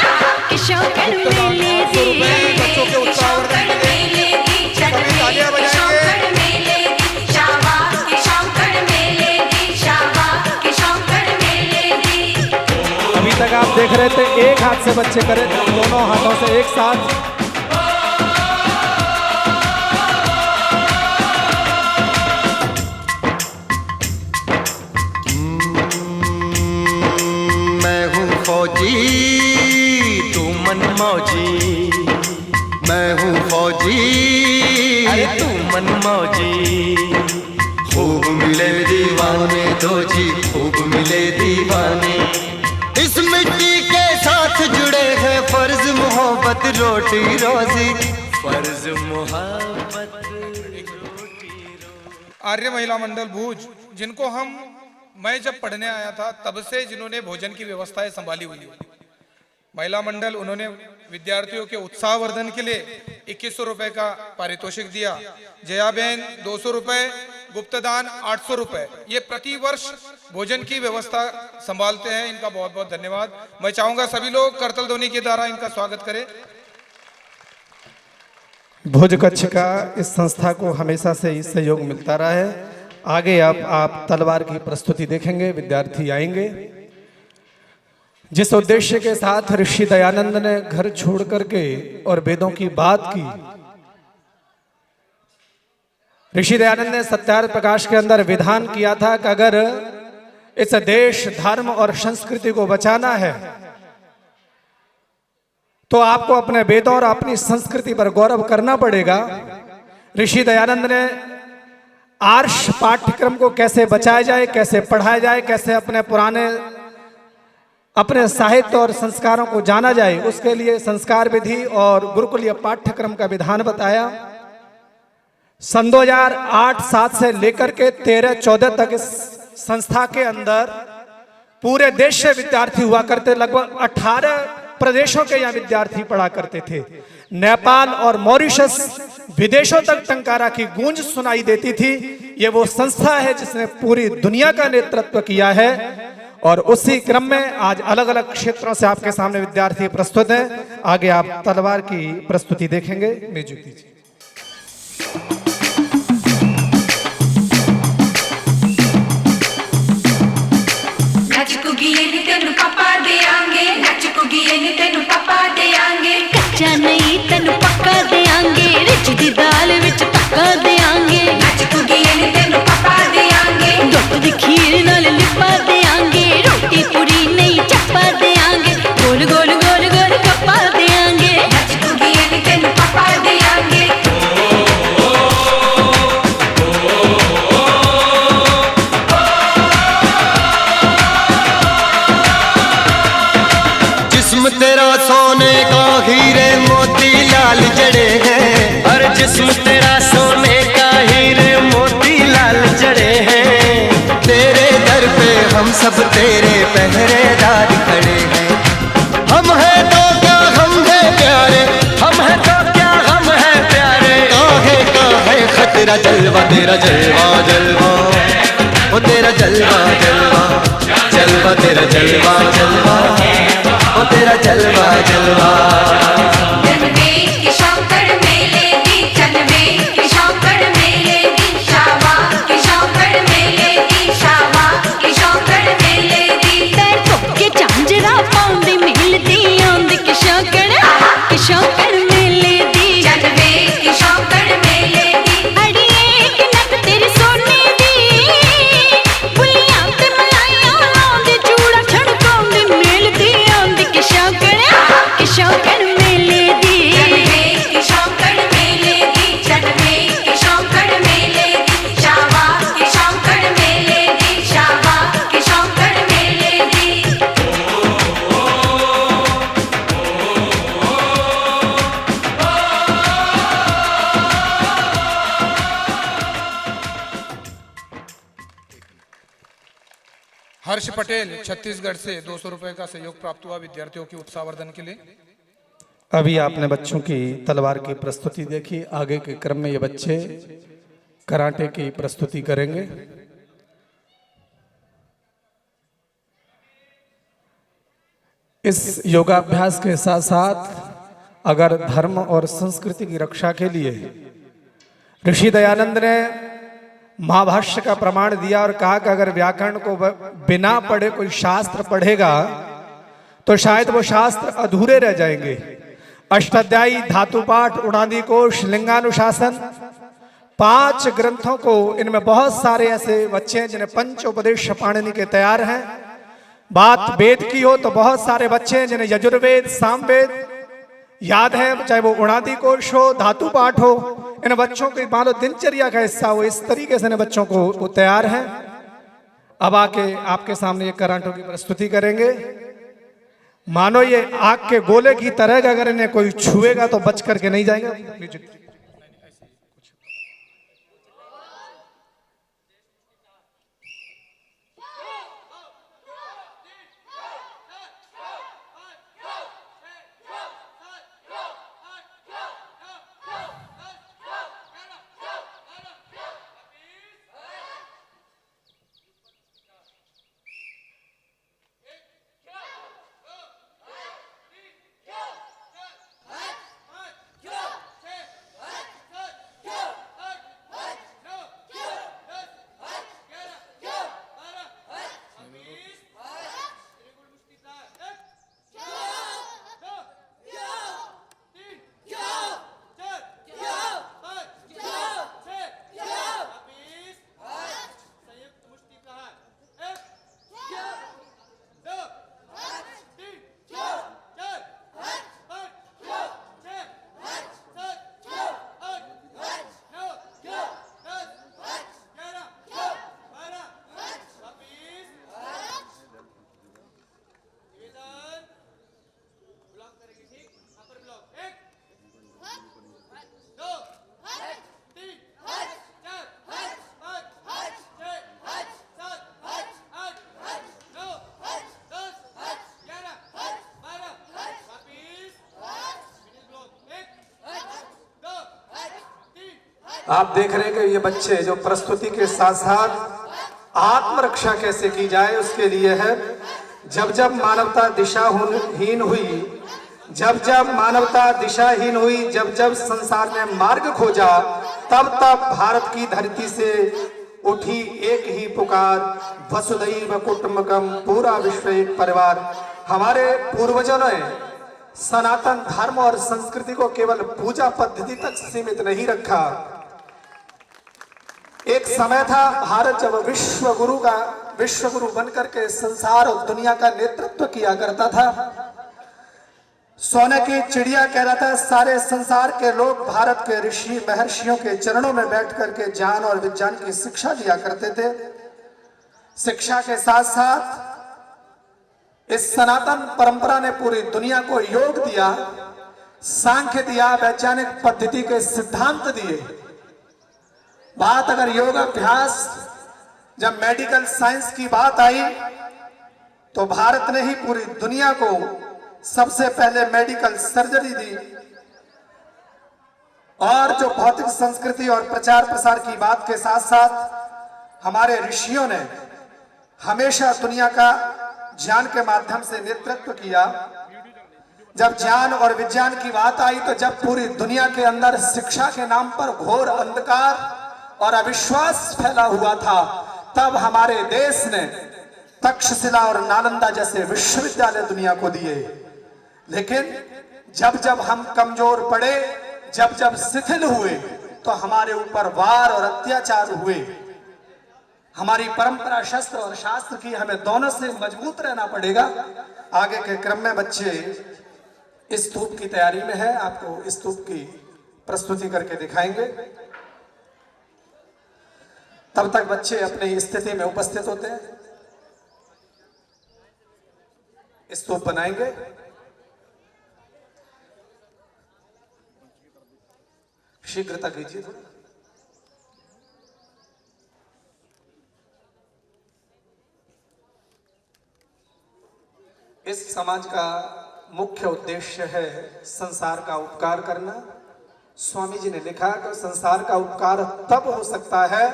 मेले दी। जनवे की शौकड़ मेले दी, जनवे की शौकड़ मेले दी, शावा की शौकड़ मेले दी, शावा की शौकड़ मेले दी। अभी तक आप देख रहे थे एक हाथ से बच्चे करे, दोनों हाथों से एक साथ। मैं हूँ फौजी तू मन मौजी, मैं हूँ फौजी अरे तू मन मौजी। खूब मिले दीवाने दो जी, खूब मिले दीवाने। इस मिट्टी के साथ जुड़े हैं फर्ज मोहब्बत रोटी रोजी, फर्ज मोहब्बत। आर्य महिला मंडल भूज, जिनको हम मैं जब पढ़ने आया था तब से जिन्होंने भोजन की व्यवस्थाएं संभाली हुई है। महिला मंडल उन्होंने विद्यार्थियों के उत्साहवर्धन के लिए 2100 रुपए का पारितोषिक दिया। जया बहन 200 रुपए, गुप्तदान 800 रुपए। ये प्रति वर्ष भोजन की व्यवस्था संभालते हैं, इनका बहुत बहुत धन्यवाद। मैं चाहूंगा सभी लोग करतल ध्वनि के द्वारा इनका स्वागत करें। भोज कक्ष का इस संस्था को हमेशा से ही सहयोग मिलता रहा है। आगे आप तलवार की प्रस्तुति देखेंगे, विद्यार्थी आएंगे। जिस उद्देश्य के साथ ऋषि दयानंद ने घर छोड़ करके और वेदों की बात की, ऋषि दयानंद ने सत्यार्थ प्रकाश के अंदर विधान किया था कि अगर इस देश, धर्म और संस्कृति को बचाना है तो आपको अपने वेदों और अपनी संस्कृति पर गौरव करना पड़ेगा। ऋषि दयानंद ने आर्ष पाठ्यक्रम को कैसे बचाया जाए, कैसे पढ़ाया जाए, कैसे अपने साहित्य और संस्कारों को जाना जाए, उसके लिए संस्कार विधि और गुरुकुलीय पाठ्यक्रम का विधान बताया। सन 2008-7 से लेकर के 13-14 तक इस संस्था के अंदर पूरे देश से विद्यार्थी हुआ करते। लगभग 18 प्रदेशों के यहाँ विद्यार्थी पढ़ा करते थे। नेपाल और मॉरिशस विदेशों तक टंकारा की गूंज सुनाई देती थी। ये वो संस्था है जिसने पूरी दुनिया का नेतृत्व किया है और उसी क्रम में आज अलग अलग क्षेत्रों से आपके सामने विद्यार्थी प्रस्तुत हैं। आगे आप तलवार की प्रस्तुति देखेंगे। म्यूजिक दीजिए। कच्चा नहीं तेनू पक्का देंगे, रिच दी दाल विच तक्का देंगे, दुध दी खीर नाल लिपा देंगे, रोटी पूरी नहीं चप्पा देंगे, गोल गोल गोल गोल कप्पा देंगे। जिस्म तेरा सोने का हीरे मोती लाल जड़े हैं, और जिस्म तेरा सोने का हीरे मोती लाल जड़े हैं। तेरे दर पे हम सब तेरे पहरेदार खड़े हैं। हम हैं तो क्या हम हैं प्यारे, हम हैं तो क्या हम हैं प्यारे। काहे खतरा जलवा तेरा जलवा जलवा, ओ तेरा जलवा जलवा जलवा, तेरा जलवा जलवा, ओ तेरा जलवा जलवा। हर्ष पटेल छत्तीसगढ़ से 200 रुपए का सहयोग प्राप्त हुआ विद्यार्थियों के उत्साहवर्धन के लिए। अभी आपने बच्चों की तलवार की प्रस्तुति देखी। आगे के क्रम में ये बच्चे कराटे की प्रस्तुति करेंगे। इस योगाभ्यास के साथ साथ अगर धर्म और संस्कृति की रक्षा के लिए ऋषि दयानंद ने महाभाष्य का प्रमाण दिया और कहा कि अगर व्याकरण को बिना पढ़े कोई शास्त्र पढ़ेगा तो शायद वो शास्त्र अधूरे रह जाएंगे। अष्टाध्यायी, धातुपाठ, उणादि कोश, लिंगानुशासन, 5 ग्रंथों को, इनमें बहुत सारे ऐसे बच्चे हैं जिन्हें पंचोपदेश पाणिनि के तैयार हैं। बात वेद की हो तो बहुत सारे बच्चे हैं जिन्हें यजुर्वेद, सामवेद याद है, चाहे वो उणादि कोश हो, धातु पाठ हो। इन बच्चों की मान लो दिनचर्या का हिस्सा हो, इस तरीके से इन बच्चों को तैयार हैं। अब आके आपके सामने ये कराटों की प्रस्तुति करेंगे। मानो ये आग के गोले की तरह, अगर इन्हें कोई छुएगा तो बच करके नहीं जाएगा। आप देख रहे हैं कि ये बच्चे जो प्रस्तुति के साथ साथ आत्मरक्षा कैसे की जाए उसके लिए है। जब जब मानवता दिशाहीन हुई, जब जब मानवता दिशाहीन हुई, जब जब संसार ने मार्ग खोजा, तब तब भारत की धरती से उठी एक ही पुकार, वसुधैव कुटुंबकम, पूरा विश्व एक परिवार। हमारे पूर्वजों ने सनातन धर्म और संस्कृति को केवल पूजा पद्धति तक सीमित नहीं रखा। एक समय था भारत जब विश्व गुरु बनकर के संसार और दुनिया का नेतृत्व किया करता था। सोने की चिड़िया कहलाता है। सारे संसार के लोग भारत के ऋषि महर्षियों के चरणों में बैठ करके ज्ञान और विज्ञान की शिक्षा लिया करते थे। शिक्षा के साथ साथ इस सनातन परंपरा ने पूरी दुनिया को योग दिया, सांख्य दिया, वैज्ञानिक पद्धति के सिद्धांत दिए। बात अगर योग अभ्यास, जब मेडिकल साइंस की बात आई तो भारत ने ही पूरी दुनिया को सबसे पहले मेडिकल सर्जरी दी। और जो भौतिक संस्कृति और प्रचार प्रसार की बात के साथ साथ हमारे ऋषियों ने हमेशा दुनिया का ज्ञान के माध्यम से नेतृत्व किया। जब ज्ञान और विज्ञान की बात आई तो जब पूरी दुनिया के अंदर शिक्षा के नाम पर घोर अंधकार और अविश्वास फैला हुआ था, तब हमारे देश ने तक्षशिला और नालंदा जैसे विश्वविद्यालय दुनिया को दिए। लेकिन जब जब हम कमजोर पड़े, जब जब शिथिल हुए, तो हमारे ऊपर वार और अत्याचार हुए। हमारी परंपरा शस्त्र और शास्त्र की, हमें दोनों से मजबूत रहना पड़ेगा। आगे के क्रम में बच्चे स्तूप की तैयारी में है, आपको स्तूप की प्रस्तुति करके दिखाएंगे। तब तक बच्चे अपनी स्थिति में उपस्थित होते हैं, स्तूप बनाएंगे। शीघ्रता कीजिए थोड़ा। इस समाज का मुख्य उद्देश्य है संसार का उपकार करना। स्वामी जी ने लिखा कि संसार का उपकार तब हो सकता है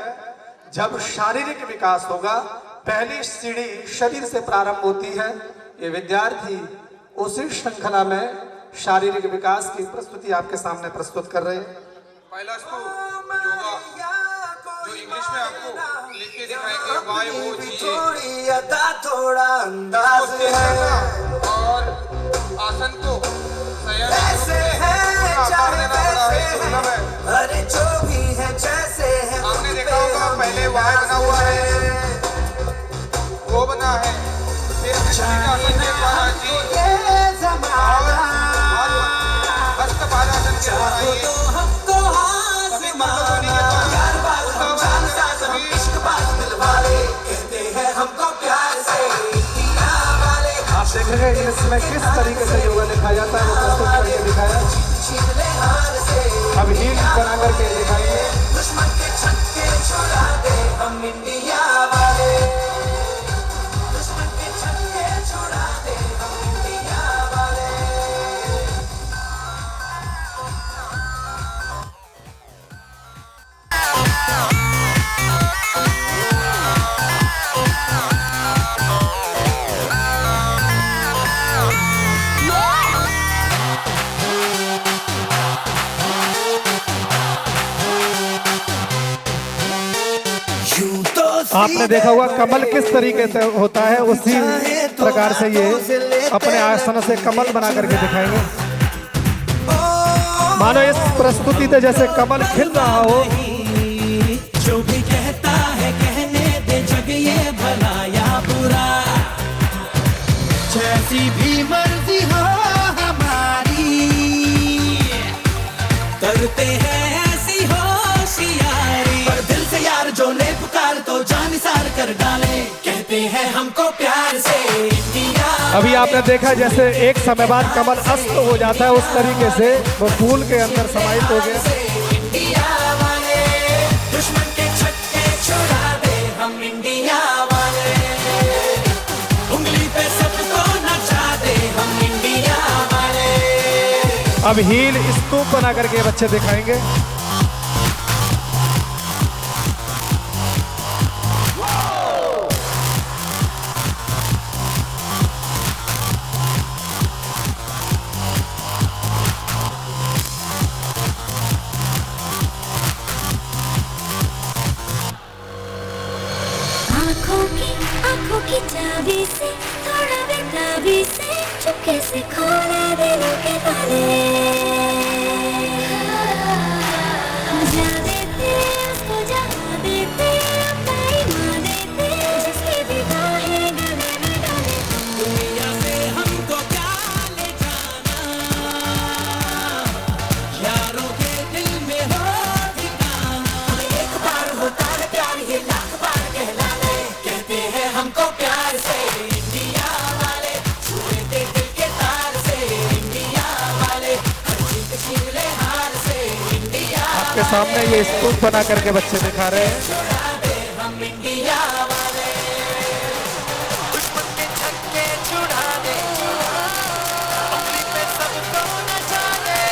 जब शारीरिक विकास होगा। पहली सीढ़ी शरीर से प्रारंभ होती है। ये विद्यार्थी उसी श्रृंखला में शारीरिक विकास की प्रस्तुति आपके सामने प्रस्तुत कर रहे हैं। पहला स्तूप योगा जो इंग्लिश में आपको लिख के दिखाएंगे, वाय वो थोड़ी अदा थोड़ा अंदाज है और आसन को ऐसे है चाहे वैसे है, अरे जो भी है जैसे है। आपने देखा होगा पहले वाय बना हुआ है, वो बना है, फिर आसन के द्वारा जी और हस्तपादासन के द्वारा ये आप देखेंगे इसमें किस तरीके से योगा दिखाया जाता है, वो प्रस्तुत करके दिखाया। अब हील बना करके दिखाएंगे। दुश्मन के छक्के छुड़ा दे हम इंडिया वाले, दुश्मन के छक्के छुड़ा दे हम इंडिया वाले। आपने देखा होगा कमल किस तरीके से होता है, उसी प्रकार से ये अपने आसन से कमल बना करके दिखाएंगे। मानो इस प्रस्तुति से जैसे कमल खिल रहा हो। जो भी कहता है कहने दे, जग ये भला या बुरा, जैसी भी मर्जी हो हमारी, करते हैं ऐसी होशियारी। पर दिल से यार जो ले पुकार तो जान सार कर डाले, कहते हैं हमको प्यार से इंडिया। अभी आपने देखा जैसे एक समय बाद कमल अस्त हो जाता है, उस तरीके से वो फूल के अंदर समाहित हो गए। इंडिया वाले दुश्मन के छक्के छुड़ा दे हम इंडिया वाले, उंगली पे सबको नचा दे हम इंडिया वाले। अब हील स्तूप बना करके बच्चे दिखाएंगे। चाबी से थोड़ा बेताबी से चुपके से खोले दिलों के ताले जा देते उसको जहाँ देते अपना ईमान देते जिसकी भी बाहें गले में डाले दुनिया से हमको क्या ले जाना, यारों के दिल में हो ठिकाना। एक बार होता है प्यार ये लाख बार कहलाने, कहते हैं हमको प्यार से इंडिया वाले, छूते दिल के तार से इंडिया वाले, हर जीत छीन ले हार से इंडिया आपके सामने ये स्तूप बना करके बच्चे दिखा रहे हैं। छुड़ा दे हम इंडिया वाले, दुश्मन के छक्के छुड़ा दे, उंगली पे सबको नचा दे,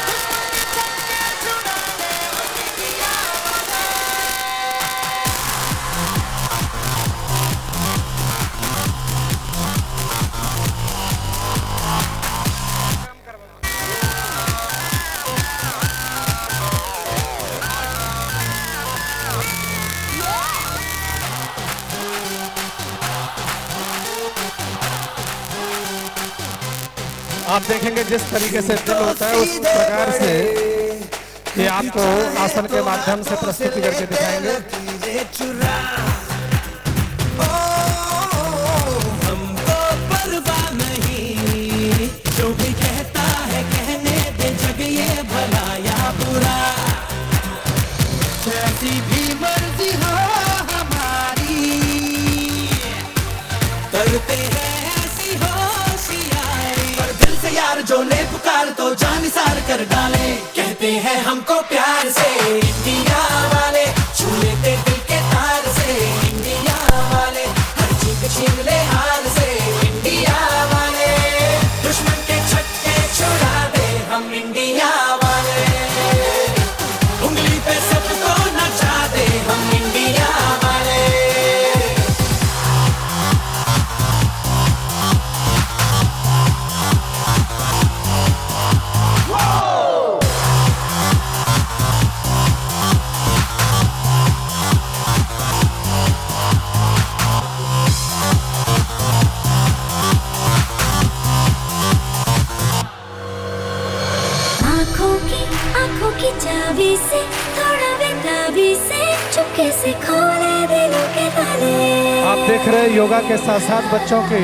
दुश्मन के छक्के छुड़ा दे हम इंडिया वाले। आप देखेंगे जिस तरीके से दिल होता है उस प्रकार से ये आपको आसन के माध्यम से प्रस्तुति करके दिखाएंगे। धीरे चुरा, ओ, हमको परवाह नहीं, जो भी कहता है कहने दे, जग ये भला या बुरा, जैसी भी मर्जी हो हमारी, करते हैं ऐसी होशियारी, पर दिल से यार जो ले पुकार तो जान निसार कर डाले, कहते हैं हमको प्यार से इंडिया वाले, छू लेते दिल के तार से इंडिया वाले, हर जीत छीन ले हार से इंडिया वाले, दुश्मन के छक्के छुड़ा दे हम इंडिया वाले, उंगली पे सबको नचा दे हम इंडिया वाले। आंखों की चाबी से थोड़ा बेताबी से चुपके से खोले दिलों के ताले आप देख रहे हैं योगा के साथ साथ बच्चों की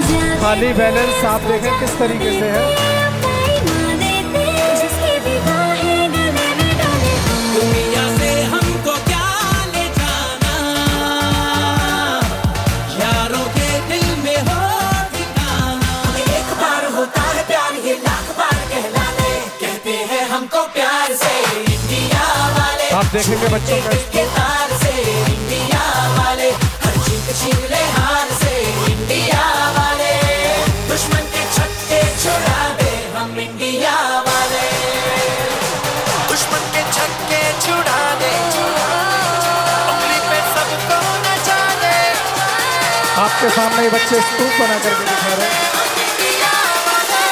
जा खाली बैलेंस आप देखें किस तरीके से है। अपना ईमान देते जिसकी भी बाहें गले में डाले दुनिया से हमको क्या ले जाना, यारों के दिल में हो ठिकाना। एक बार होता है प्यार ये लाख बार कहलाने, कहते हैं हमको प्यार से इंडिया वाले, आप देखेंगे बच्चों का दिल के तार से इंडिया वाले, हर जीत छीन ले हार से इंडिया वाले, दुश्मन के छक्के छुड़ा दे हम इंडिया वाले, दुश्मन के छक्के छुड़ा दे, उंगली पे सबको नचा दे, आपके सामने ये बच्चे स्तूप बना करके दिखा रहे हैं। इंडिया वाले।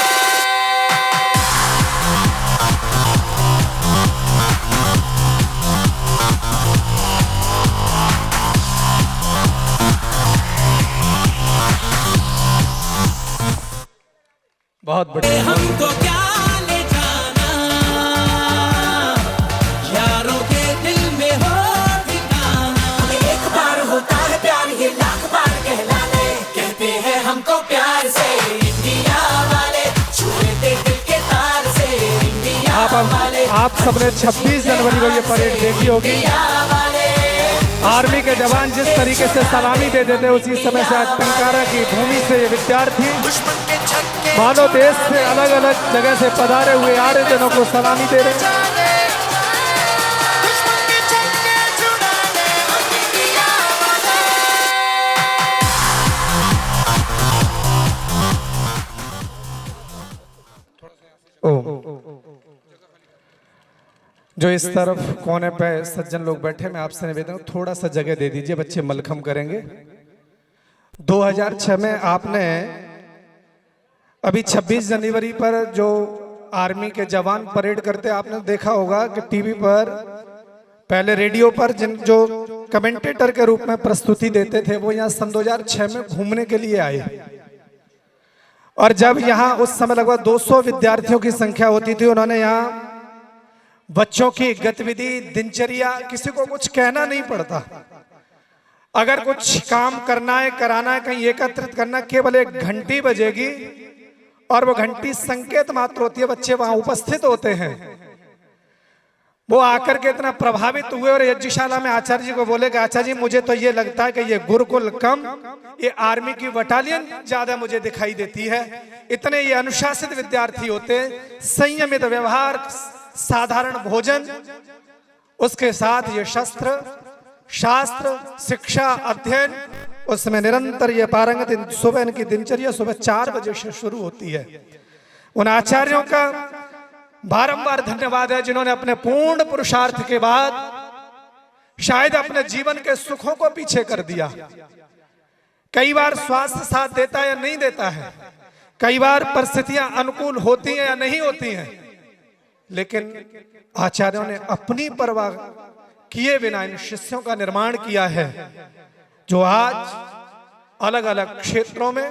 बहुत बढ़िया। हमको क्या ले जाना, यारों के दिल में हो ठिकाना। एक बार होता है प्यार ये लाख बार कहलाने, कहते हैं हमको प्यार से इंडिया वाले, छू लेते दिल के तार से इंडिया वाले, आप सबने 26 जनवरी को ये परेड देखी होगी। इंडिया वाले, आर्मी के जवान जिस तरीके से सलामी दे देते उसी समय से आज टंकारा की भूमि से ये विद्यार्थी दुश्मन के छक्के मानो देश से अलग अलग जगह से पधारे हुए आर्यजनों को सलामी दे रहे हैं। दुश्मन के छक्के छुड़ा दे हम इंडिया वाले। जो इस तरफ कोने पे सज्जन लोग बैठे, मैं आपसे निवेदन हूं थोड़ा सा जगह दे दीजिए, बच्चे मलखम करेंगे। 2006 में आपने अभी 26 जनवरी पर जो आर्मी के जवान परेड करते आपने देखा होगा कि टीवी पर, पहले रेडियो पर जिन जो कमेंटेटर के रूप में प्रस्तुति देते थे, वो यहाँ सन 2006 में घूमने के लिए आए। और जब यहाँ उस समय लगभग 200 विद्यार्थियों की संख्या होती थी, उन्होंने यहाँ बच्चों की गतिविधि, दिनचर्या, किसी को कुछ कहना नहीं पड़ता। अगर कुछ काम करना है, कराना है, कहीं एकत्रित करना, केवल एक घंटी बजेगी और वो घंटी संकेत मात्र होती है, बच्चे वहां उपस्थित होते हैं। वो आकर के इतना प्रभावित हुए और यज्ञशाला में आचार्य जी को बोले कि आचार्य जी मुझे तो ये लगता है कि ये गुरुकुल कम, ये आर्मी की बटालियन ज्यादा मुझे दिखाई देती है। इतने ये अनुशासित विद्यार्थी होते, संयमित व्यवहार, साधारण भोजन, उसके साथ ये शस्त्र, शास्त्र, शिक्षा, अध्ययन, उसमें निरंतर ये पारंगत। सुबह इनकी दिनचर्या सुबह 4 बजे से शुरू होती है। उन आचार्यों का बारंबार धन्यवाद है जिन्होंने अपने पूर्ण पुरुषार्थ के बाद शायद अपने जीवन के सुखों को पीछे कर दिया। कई बार स्वास्थ्य साथ देता है या नहीं देता है, कई बार परिस्थितियां अनुकूल होती हैं या नहीं होती हैं, लेकिन आचार्यों ने अपनी परवाह किए बिना इन शिष्यों का निर्माण किया है, जो आज अलग अलग क्षेत्रों में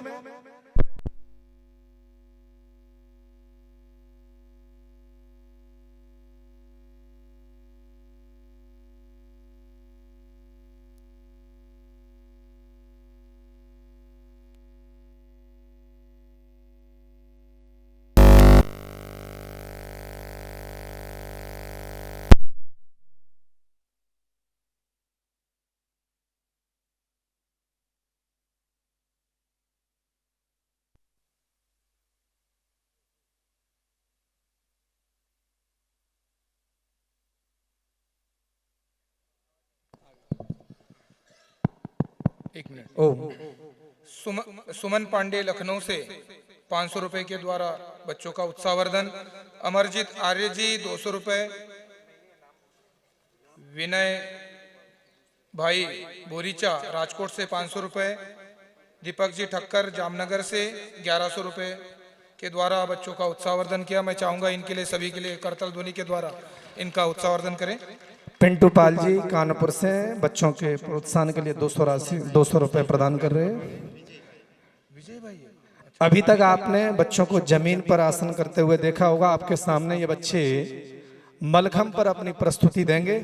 एक मिनट। सुमन पांडे लखनऊ से 500 रुपए के द्वारा बच्चों का उत्साहवर्धन। अमरजीत आर्य जी 200 रुपए। विनय भाई बोरीचा राजकोट से 500 रुपए। दीपक जी ठक्कर जामनगर से 1100 रुपए के द्वारा बच्चों का उत्साहवर्धन किया। मैं चाहूंगा इनके लिए, सभी के लिए करतल ध्वनि के द्वारा इनका उत्साहवर्धन करें। पिंटू पाल जी कानपुर से बच्चों के प्रोत्साहन के लिए 200 रुपए प्रदान कर रहे हैं। अभी तक आपने बच्चों को जमीन पर आसन करते हुए देखा होगा। आपके सामने ये बच्चे मलखम पर अपनी प्रस्तुति देंगे।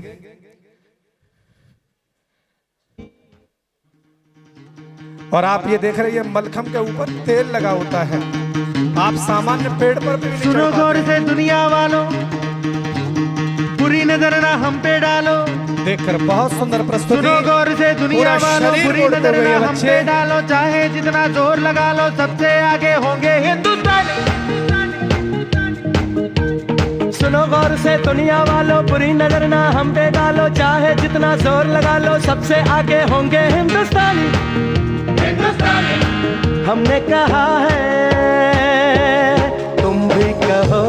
और आप ये देख रहे हैं, मलखम के ऊपर तेल लगा होता है। आप सामान्य पेड़ पर भी नहीं चढ़ सुनो गौर पाते। से दुनिया वालों, बुरी नजर ना हम पे डालो। देखकर बहुत सुंदर प्रस्तुति। सुनो गौर से दुनिया पूरा वालों, शरीर बुरी उड़ते नजर हुए ना ये हम बच्चे। पे डालो। चाहे जितना जोर लगा लो, सबसे आगे होंगे हिंदुस्तान। सुनो गौर से दुनिया वालों, बुरी नजर ना हम पे डालो। चाहे जितना जोर लगा लो, सबसे आगे होंगे हिंदुस्तानी। हमने कहा है, तुम भी कहो।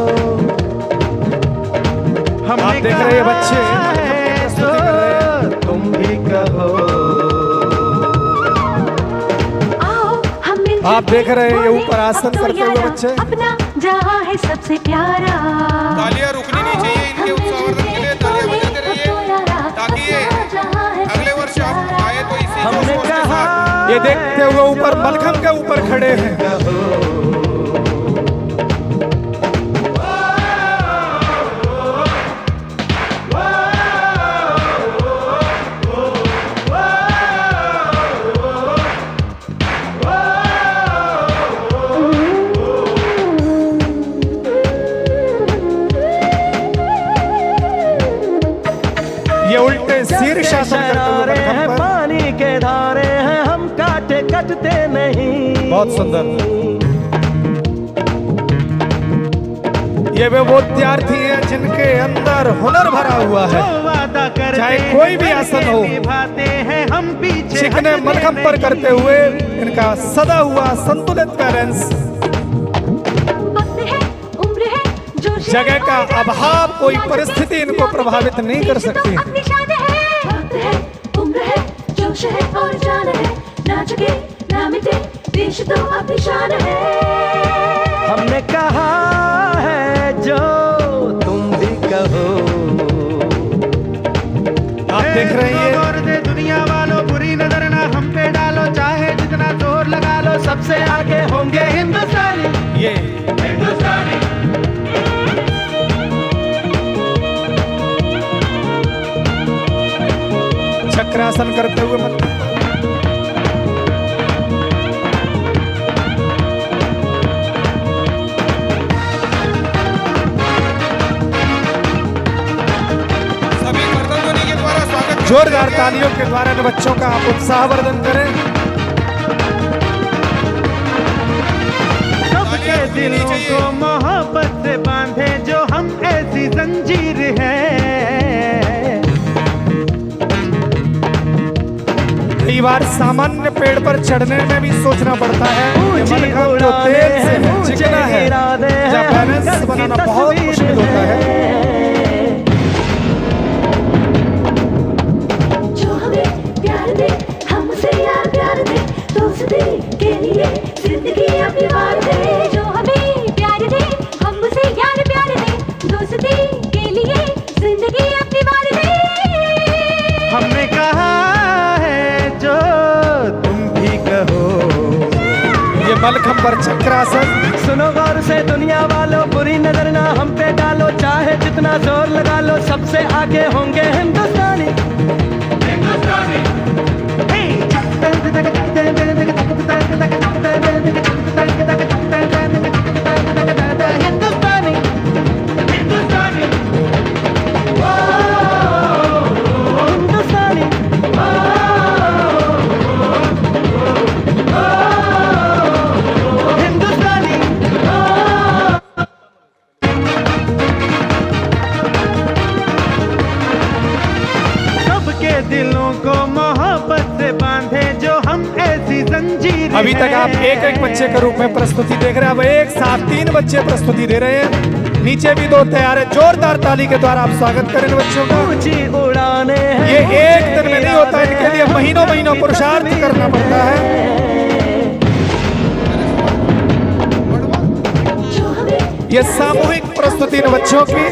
आप देख रहे हैं बच्चे प्रस्तुति कर रहे हैं। तुम भी कहो। आप देख रहे हैं ये ऊपर आसन करते हुए बच्चे। अपना जहाँ है सबसे प्यारा। तालियां रुकनी नहीं चाहिए इनके उत्साहवर्धन के लिए। तालियां बजाते रहिए ताकि ये अगले वर्ष आप आए तो इसी हमने जोश के कहा साथ। ये देखते हुए ऊपर मलखम के ऊपर खड़े हैं। ये उल्टे शीर्षासन करते हुए मलखम पर। पानी के धारे हैं, हम काटे कटते नहीं। बहुत सुंदर। ये वे वो विद्यार्थी हैं जिनके अंदर हुनर भरा हुआ है। वादा करते चाहे कोई भी आसन हो, निभाते हैं हम पीछे। चिकने हटते मलखम पर नहीं। करते हुए इनका सदा हुआ संतुलित बैलेंस। वक्त है, उम्र है, जोश है, जगह का और अभाव, कोई परिस्थिति इनको प्रभावित नहीं कर सकती। अपनी शान है। वक्त है, उम्र है, जोश है और जान है। ना झुके, ना मिटे, देश तो अपनी शान है। हमने कहा है जो तुम भी कहो। आप देख रहे हैं गौर से दुनिया आगे होंगे हिंदुस्तानी। ये चक्रासन करते हुए मत सभी मर्दों के द्वारा स्वागत। जोरदार तालियों के द्वारा इन बच्चों का आप उत्साहवर्धन करें। सबके दिलों को मोहब्बत से बांधे जो हम ऐसी जंजीर है। कई बार सामान्य पेड़ पर चढ़ने में भी सोचना पड़ता है। ये मलखंभ जो तेल से है, चिकना है, जब बैलेंस बनाना बहुत मुश्किल होता है। जो हमें प्यार दे हमसे यार प्यार दे दोस्ती के लिए जिंदगी अपनी वार दे। जो हमें प्यार दे हमसे यार प्यार दे दोस्ती के लिए जिंदगी अपनी वार दे। हमने कहा है जो तुम भी कहो। ये मलखंभ पर चक्रासन। सुनो गौर से दुनिया वालों, बुरी नजर ना हम पे डालो, चाहे जितना जोर लगा लो सबसे आगे होंगे हिंदुस्तानी। हिंदुस्तानी हिंदुस्तानी हिंदुस्तानी हिंदुस्तानी। सबके दिलों को मोहब्बत से बांधे जो हम ऐसी जंजीर। अभी तक आप एक एक बच्चे के रूप में प्रस्तुति देख रहे हैं। अब एक साथ 3 बच्चे प्रस्तुति दे रहे हैं। नीचे भी 2 तैयार है। जोरदार ताली के द्वारा आप स्वागत करें इन बच्चों का। ऊंची उड़ाने हैं। ये एक दिन में नहीं होता, इनके लिए महीनों महीनों पुरुषार्थ करना पड़ता है। ये सामूहिक प्रस्तुति इन बच्चों की।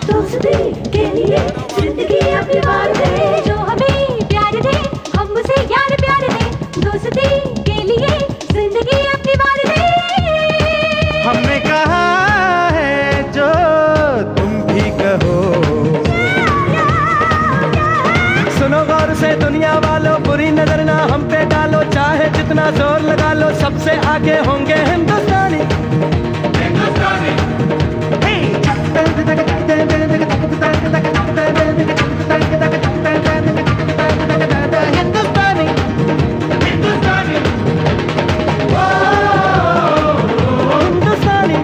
दोस्ती के लिए जिंदगी अपनी वार दे। जो हमें प्यार दे हमसे यार प्यार दे दोस्ती के लिए जिंदगी अपनी वार दे। हमने कहा है जो तुम भी कहो। सुनो गौर से दुनिया वालों, बुरी नजर ना हम पे डालो, चाहे जितना जोर लगा लो सबसे आगे होंगे हिंदुस्तानी। हिंदुस्तानी हिंदुस्तानी हिंदुस्तानी।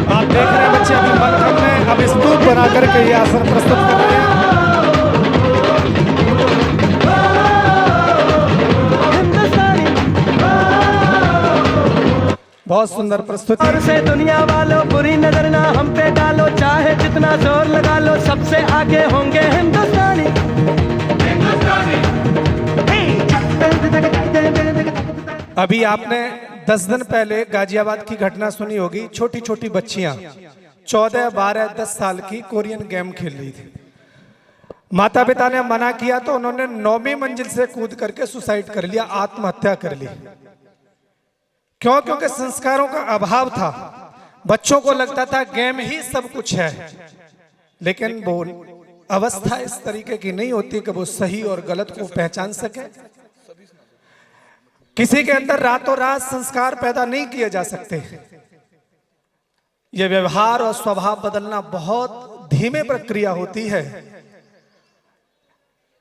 आप देख रहे हैं बच्चे अभी मलखंभ में अब स्तूप बना करके ये आसन प्रस्तुत कर रहे हैं। बहुत सुंदर प्रस्तुति। और से दुनिया वालों, बुरी नजर ना हम पे डालो, चाहे जितना जोर लगा लो सबसे आगे होंगे हिंदुस्तानी। अभी आपने 10 दिन पहले गाजियाबाद की घटना सुनी होगी। छोटी छोटी बच्चियां 14, 12, 10 साल की कोरियन गेम खेल रही थी। माता पिता ने मना किया तो उन्होंने 9वीं मंजिल से कूद करके सुसाइड कर लिया, आत्महत्या कर ली। क्यों? क्योंकि संस्कारों का अभाव था। बच्चों को लगता था गेम ही सब कुछ है, लेकिन वो अवस्था इस तरीके की नहीं होती कि वो सही और गलत को पहचान सके। किसी के अंदर रातों रात संस्कार पैदा नहीं किए जा सकते। ये व्यवहार और स्वभाव बदलना बहुत धीमे प्रक्रिया होती है।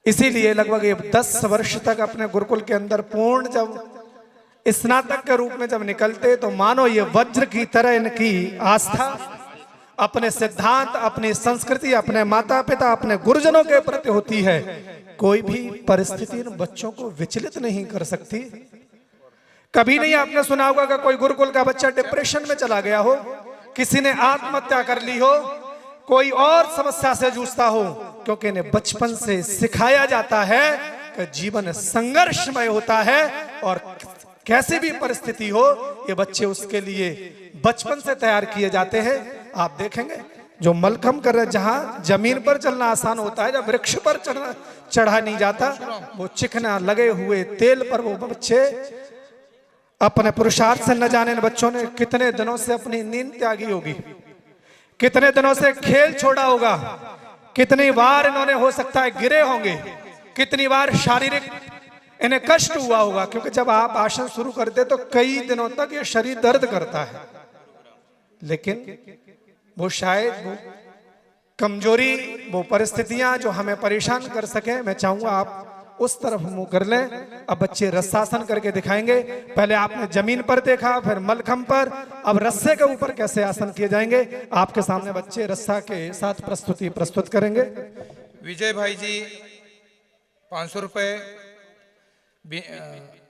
इसीलिए लगभग 10 वर्ष तक अपने गुरुकुल के अंदर पूर्ण जब स्नातक के रूप में जब निकलते तो मानो ये वज्र की तरह इनकी आस्था अपने सिद्धांत, अपनी संस्कृति, अपने माता पिता, अपने गुरुजनों के प्रति होती है। कोई भी परिस्थिति इन बच्चों को विचलित नहीं कर सकती। कभी नहीं आपने सुना होगा कि कोई गुरुकुल का बच्चा डिप्रेशन में चला गया हो, किसी ने आत्महत्या कर ली हो, कोई और समस्या से जूझता हो, क्योंकि इन्हें बचपन से सिखाया जाता है कि जीवन संघर्षमय होता है और कैसी भी परिस्थिति हो ये बच्चे उसके लिए बचपन से तैयार किए जाते हैं। आप देखेंगे जो मलखम कर रहे, जहां जमीन पर चलना आसान होता है, जब वृक्ष पर चढ़ा नहीं जाता, वो चिकना लगे हुए तेल पर वो बच्चे अपने पुरुषार्थ से न जाने बच्चों ने कितने दिनों से अपनी नींद त्यागी होगी, कितने दिनों से खेल छोड़ा होगा, कितनी बार इन्होंने हो सकता है गिरे होंगे, कितनी बार शारीरिक इन्हें कष्ट हुआ होगा, क्योंकि जब आप आसन शुरू करते तो कई दिनों तक ये शरीर दर्द करता है। लेकिन वो शायद वो कमजोरी, वो परिस्थितियां जो हमें परेशान कर सके, मैं चाहूंगा आप उस तरफ मुंह कर लें। अब बच्चे रस्सासन करके दिखाएंगे। पहले आपने जमीन पर देखा, फिर मलखम पर, अब रस्से के ऊपर कैसे आसन किए जाएंगे आपके सामने बच्चे रस्सा के साथ प्रस्तुति प्रस्तुत करेंगे। विजय भाई जी 500 रुपये,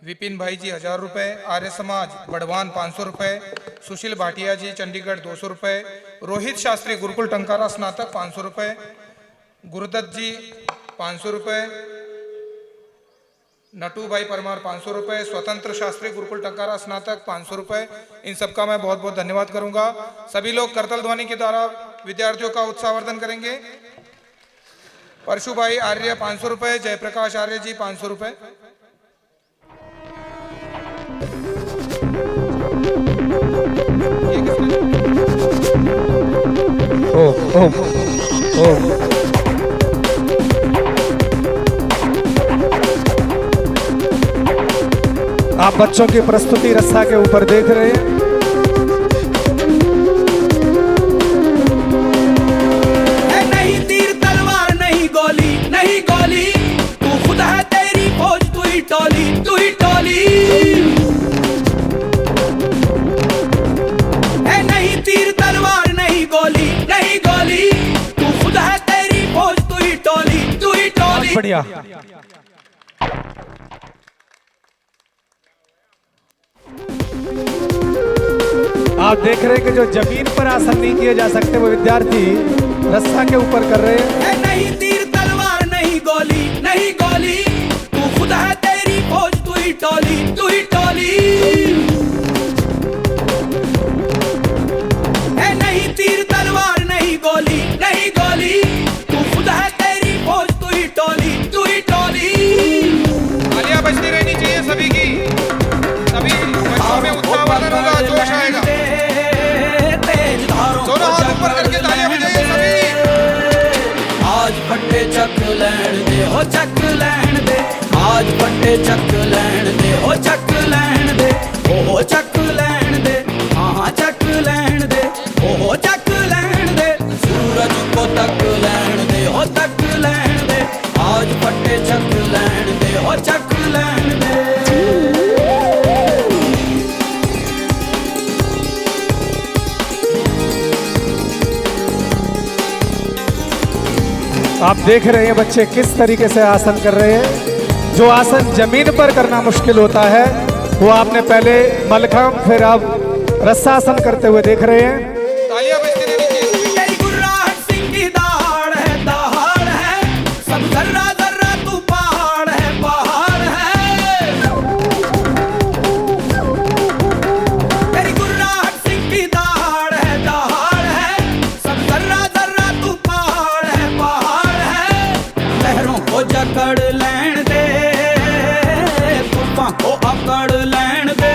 विपिन भाई जी 1000 रुपये, आर्य समाज बड़वान 500 रुपये, सुशील भाटिया जी चंडीगढ़ 200 रुपये, रोहित शास्त्री गुरुकुल टंकारा स्नातक 500 रुपये, गुरुदत्त जी 500 रुपये, नटू भाई परमार 500 रुपये, स्वतंत्र शास्त्री गुरुकुल टंकारा स्नातक 500 रुपये। इन सबका मैं बहुत बहुत धन्यवाद करूंगा। सभी लोग करतल ध्वनि के द्वारा विद्यार्थियों का उत्साहवर्धन करेंगे। परशु भाई आर्य 500 रुपये, जयप्रकाश आर्य जी 500 रुपये। आप बच्चों की प्रस्तुति रस्सा के ऊपर देख रहे हैं। नहीं तीर तलवार नहीं गोली, नहीं गोली, तू खुद है तेरी फौज, तू ही टोली, तू ही टोली। नहीं तीर तलवार नहीं गोली, नहीं गोली, तू खुद है तेरी फौज, तू ही टोली, तू ही टोली। बढ़िया। आप देख रहे हैं कि जो जमीन पर आसन नहीं किए जा सकते वो विद्यार्थी रस्सा के ऊपर कर रहे हैं। नहीं तीर तलवार नहीं गोली, नहीं गोली, तू खुद है तेरी फौज, तू ही टोली, तू ही टोली। नहीं तीर तलवार नहीं गोली, नहीं गोली, तू खुद है तेरी फौज, तू ही टोली, तू ही टोली। तालियां बजती रहनी चाहिए सभी की, सभी बच्चों में उत्साहवर्धन होगा, जोश आएगा। दोनों हाथ ऊपर करके तालियां बजाइए सभी। आज फट्टे चक लैण दे, हो चक लैण दे, आज फट्टे चक लैण दे, हो चक लैण दे, हो चक लैण दे, हाँ चक लैण दे, हो चक लैण दे। सूरज को तक लैण दे, हो तक लैण दे, आज फट्टे चक लैण दे, हो चक लैण दे। आप देख रहे हैं बच्चे किस तरीके से आसन कर रहे हैं। जो आसन जमीन पर करना मुश्किल होता है वो आपने पहले मलखम फिर अब रस्सासन करते हुए देख रहे हैं। तालियां बजती रहनी चाहिए। तेरी गुर्राहट सिंह की दहाड़ है, दहाड़ है, सब जर्रा जर्रा तू पहाड़ है, पहाड़ है। तेरी गुर्राहट सिंह की दहाड़ है, दहाड़ है, सब जर्रा जर्रा तू पहाड़ है, पहाड़ है। लहरों को जकड़ लैण दे, तूफान को अकड़ लैण दे,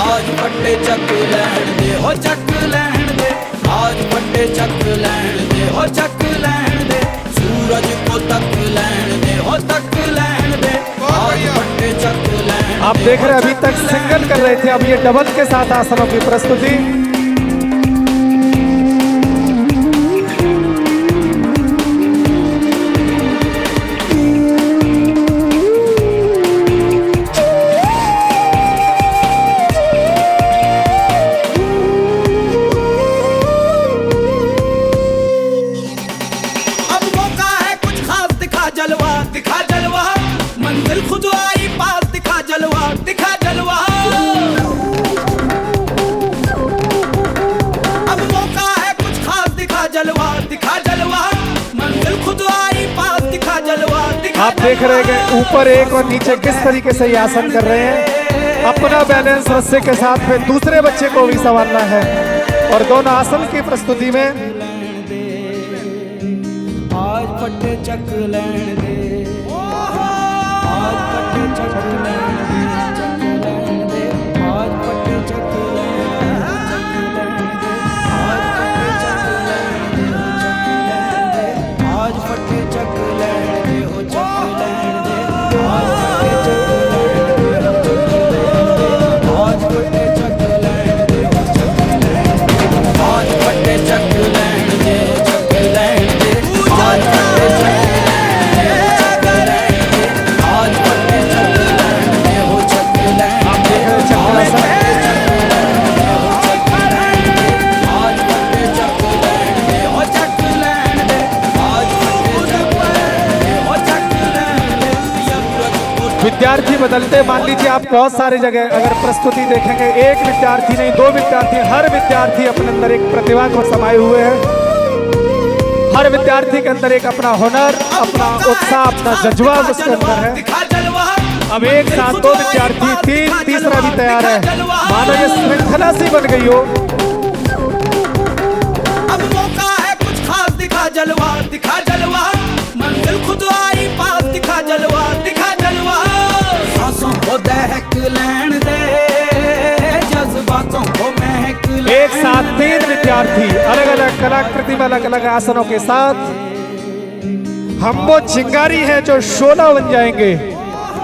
आज फट्टे चक लैण दे, हो चक लैण दे, आज फट्टे चक लैण दे, हो चक लैण दे। सूरज को तक लैण दे, हो तक लैण दे, आज फट्टे चक लैण। आप देख रहे हैं अभी तक सिंगल कर रहे थे, अब ये डबल के साथ आसनों की प्रस्तुति। जलवा दिखा जलवा, मंजिल खुद आई पास, दिखा जलवा, दिखा जलवा। अब मौका है कुछ खास, दिखा जलवा, दिखा जलवा, मंजिल खुद आई पास, दिखा जलवा, दिखा। आप देख रहे हैं कि ऊपर एक और नीचे किस तरीके से ये आसन कर रहे हैं। अपना बैलेंस रस्से के साथ फिर दूसरे बच्चे को भी संभालना है। और दोनों आसन की प्रस्तुति में आज फटे चक लैण दे, आज फटे चक लैण दे, चक लैण दे, आज फटे चक लैण दे, आज फटे चक लैण दे, आज फटे चक लैण दे, हो चक लैण दे, आज फटे चक लैण दे, आज फटे चक लैण दे, हो चक लैण दे, आज फटे चक विद्यार्थी बदलते, मान लीजिए आप बहुत सारी जगह अगर प्रस्तुति देखेंगे, एक विद्यार्थी नहीं, दो विद्यार्थी, हर विद्यार्थी अपने अंदर एक प्रतिभा को समाये हुए हैं। हर विद्यार्थी के अंदर एक अपना हुनर, अपना उत्साह, अपना जज्बा उसके अंदर है। अब एक साथ दो विद्यार्थी, तीसरा भी तैयार है। मानो ये श्रृंखला सी बन गई हो। अब मौका है कुछ खास, दिखा जलवा, दिखा जलवा, मंजिल खुद आई पास, दिखा जलवा, दिखा जलवा, सांसों को दहक लैण दे, जज्बातों को महक लैण दे। एक साथ तीन विद्यार्थी अलग अलग कलाकृति में, अलग अलग आसनों के साथ। हम वो चिंगारी है जो शोला बन जाएंगे,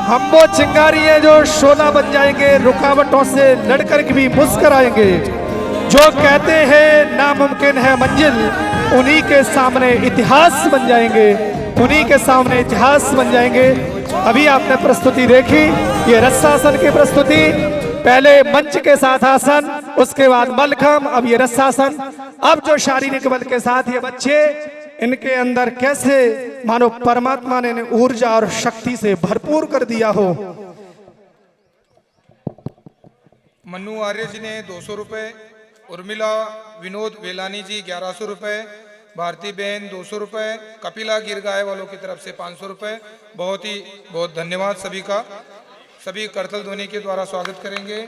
हम वो चिंगारी है जो शोला बन जाएंगे, रुकावटों से लड़कर भी मुस्कुराएंगे। जो कहते हैं नामुमकिन है मंजिल, उन्हीं के सामने इतिहास बन जाएंगे, उन्हीं के सामने इतिहास बन जाएंगे। अभी आपने प्रस्तुति देखी, ये रस्सासन की प्रस्तुति, पहले मंच के साथ आसन, उसके बाद मलखम, अब ये रस्सासन। अब जो शारीरिक बल के साथ ये बच्चे, इनके अंदर कैसे मानो परमात्मा ने इन्हें ऊर्जा और शक्ति से भरपूर कर दिया हो। मन्नू आर्य जी ने 200 रुपए, उर्मिला विनोद वेलानी जी 1100 रुपए, भारती बहन 200 रुपए, कपिला गिरगाय वालों की तरफ से 500 रुपए। बहुत ही बहुत धन्यवाद सभी का। सभी करतल ध्वनि के द्वारा स्वागत करेंगे।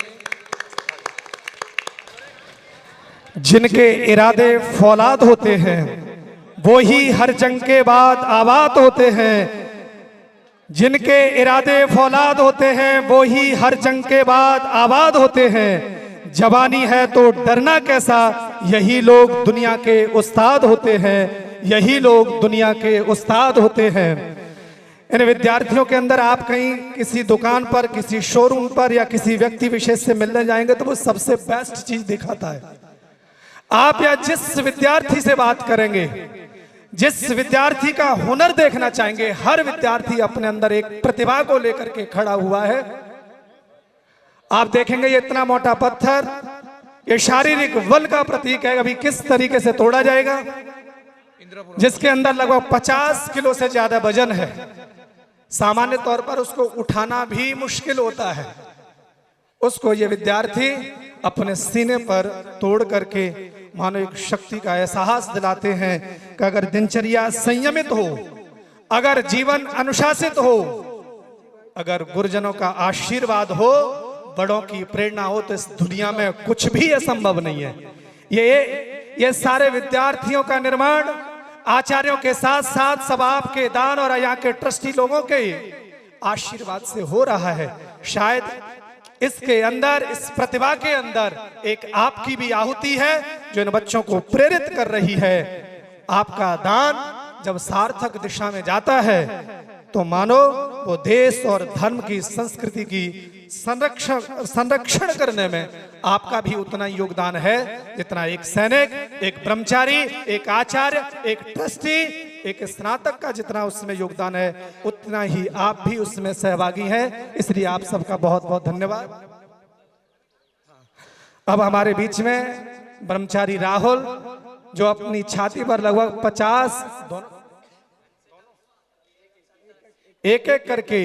जिनके इरादे फौलाद होते हैं, वो ही हर जंग के बाद आबाद होते हैं। जिनके इरादे फौलाद होते हैं, वो ही हर जंग के बाद आबाद होते हैं। जवानी है तो डरना कैसा, यही लोग दुनिया के उस्ताद होते हैं, यही लोग दुनिया के उस्ताद होते हैं। इन विद्यार्थियों के अंदर आप कहीं किसी दुकान पर, किसी शोरूम पर या किसी व्यक्ति विशेष से मिलने जाएंगे तो वो सबसे बेस्ट चीज दिखाता है। आप या जिस विद्यार्थी से बात करेंगे, जिस विद्यार्थी का हुनर देखना चाहेंगे, हर विद्यार्थी अपने अंदर एक प्रतिभा को लेकर के खड़ा हुआ है। आप देखेंगे ये इतना मोटा पत्थर, ये शारीरिक बल का प्रतीक है। अभी किस तरीके से तोड़ा जाएगा, जिसके अंदर लगभग 50 किलो से ज्यादा वजन है। सामान्य तौर पर उसको उठाना भी मुश्किल होता है। उसको ये विद्यार्थी अपने सीने पर तोड़ करके मानो एक शक्ति का एहसास दिलाते हैं कि अगर दिनचर्या संयमित हो, अगर जीवन अनुशासित हो, अगर गुरुजनों का आशीर्वाद हो, बड़ों की प्रेरणा हो, तो इस दुनिया में कुछ भी असंभव नहीं है। ये सारे विद्यार्थियों का निर्माण आचार्यों के साथ साथ सब आपके दान और यहाँ के ट्रस्टी लोगों के आशीर्वाद से हो रहा है। शायद इसके अंदर, इस प्रतिभा के अंदर एक आपकी भी आहुति है जो इन बच्चों को प्रेरित कर रही है। आपका दान जब सार्थक दिशा में जाता है तो मानो वो देश और धर्म की, संस्कृति की संरक्षण करने में आपका भी उतना ही योगदान है जितना एक सैनिक, एक ब्रह्मचारी, एक आचार्य, एक ट्रस्टी, एक स्नातक का जितना उसमें योगदान है, उतना ही आप भी उसमें सहभागी हैं। इसलिए आप सबका बहुत बहुत धन्यवाद। अब हमारे बीच में ब्रह्मचारी राहुल, जो अपनी छाती पर लगभग 50 एक एक करके,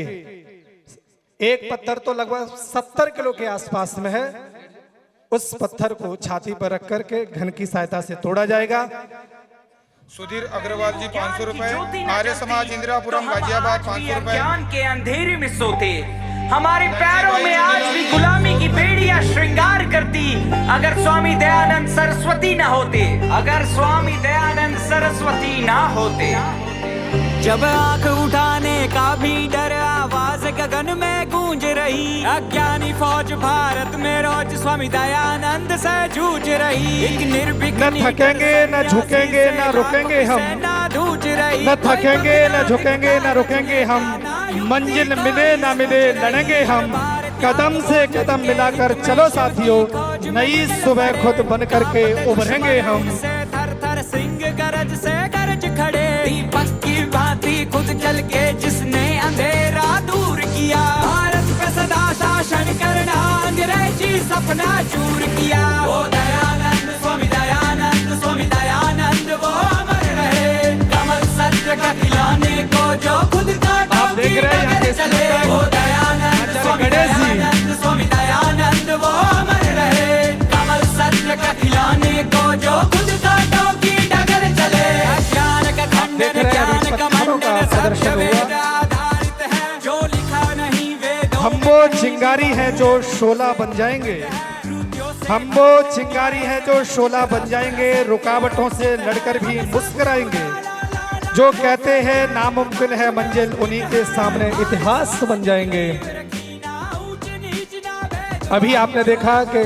एक पत्थर तो लगभग 70 किलो के आसपास में है, उस पत्थर को छाती पर रख करके घन की सहायता से तोड़ा जाएगा। सुधीर अग्रवाल जी 500 रुपए, आर्य समाज इंदिरापुरम गाजियाबाद 500 रुपए। ज्ञान के अंधेरे में सोते, हमारे पैरों में आज भी गुलामी की बेड़ियां श्रृंगार करती, अगर स्वामी दयानंद सरस्वती ना होते, अगर स्वामी दयानंद सरस्वती ना होते। जब आंख उठाने का भी डर, आवाज गगन में गूंज रही, अज्ञानी फौज भारत में रोज स्वामी दयानंद से जूझ रही। एक निर्भीक न थकेंगे न झुकेंगे न रुकेंगे हम, जूझ रही। न थकेंगे न झुकेंगे न रुकेंगे हम, मंजिल मिले न मिले लड़ेंगे हम। कदम से कदम मिलाकर चलो साथियों, नई सुबह खुद बन करके उभरेंगे हम। थर थर सिंह गरज से गरज खड़े, दीपक की भांति खुद जल के जिसने अंधेरा दूर किया। भारत पे सदा शासन करना, अंग्रेजी सपना चूर किया। वो दयानंद स्वामी दयानंद, स्वामी दयानंद वो अमर रहे। कमल सत्य का खिलाने को जो खुद कांटों आप देख की रहे हैं यहाँ डगर के चले। वो दयानंद स्वामी दयानंद, स्वामी दयानंद वो अमर रहे। कमल सत्य का खिलाने को जो खुद कांटों की डगर चले। ज्ञान का खंडन, देख रहे हैं अभी ज्ञान का पत्थरों का मंडन, प्रदर्शन सत्य हुआ। वेद आधारित है, जो लिखा नहीं वेदों हम वो चिंगारी हैं जो शोला बन जाएंगे, हम वो चिंगारी हैं जो शोला बन जाएंगे। रुकावटों से लड़कर भी मुस्कुराएंगे। जो कहते हैं नामुमकिन है मंजिल, उन्हीं के सामने इतिहास बन जाएंगे। अभी आपने देखा कि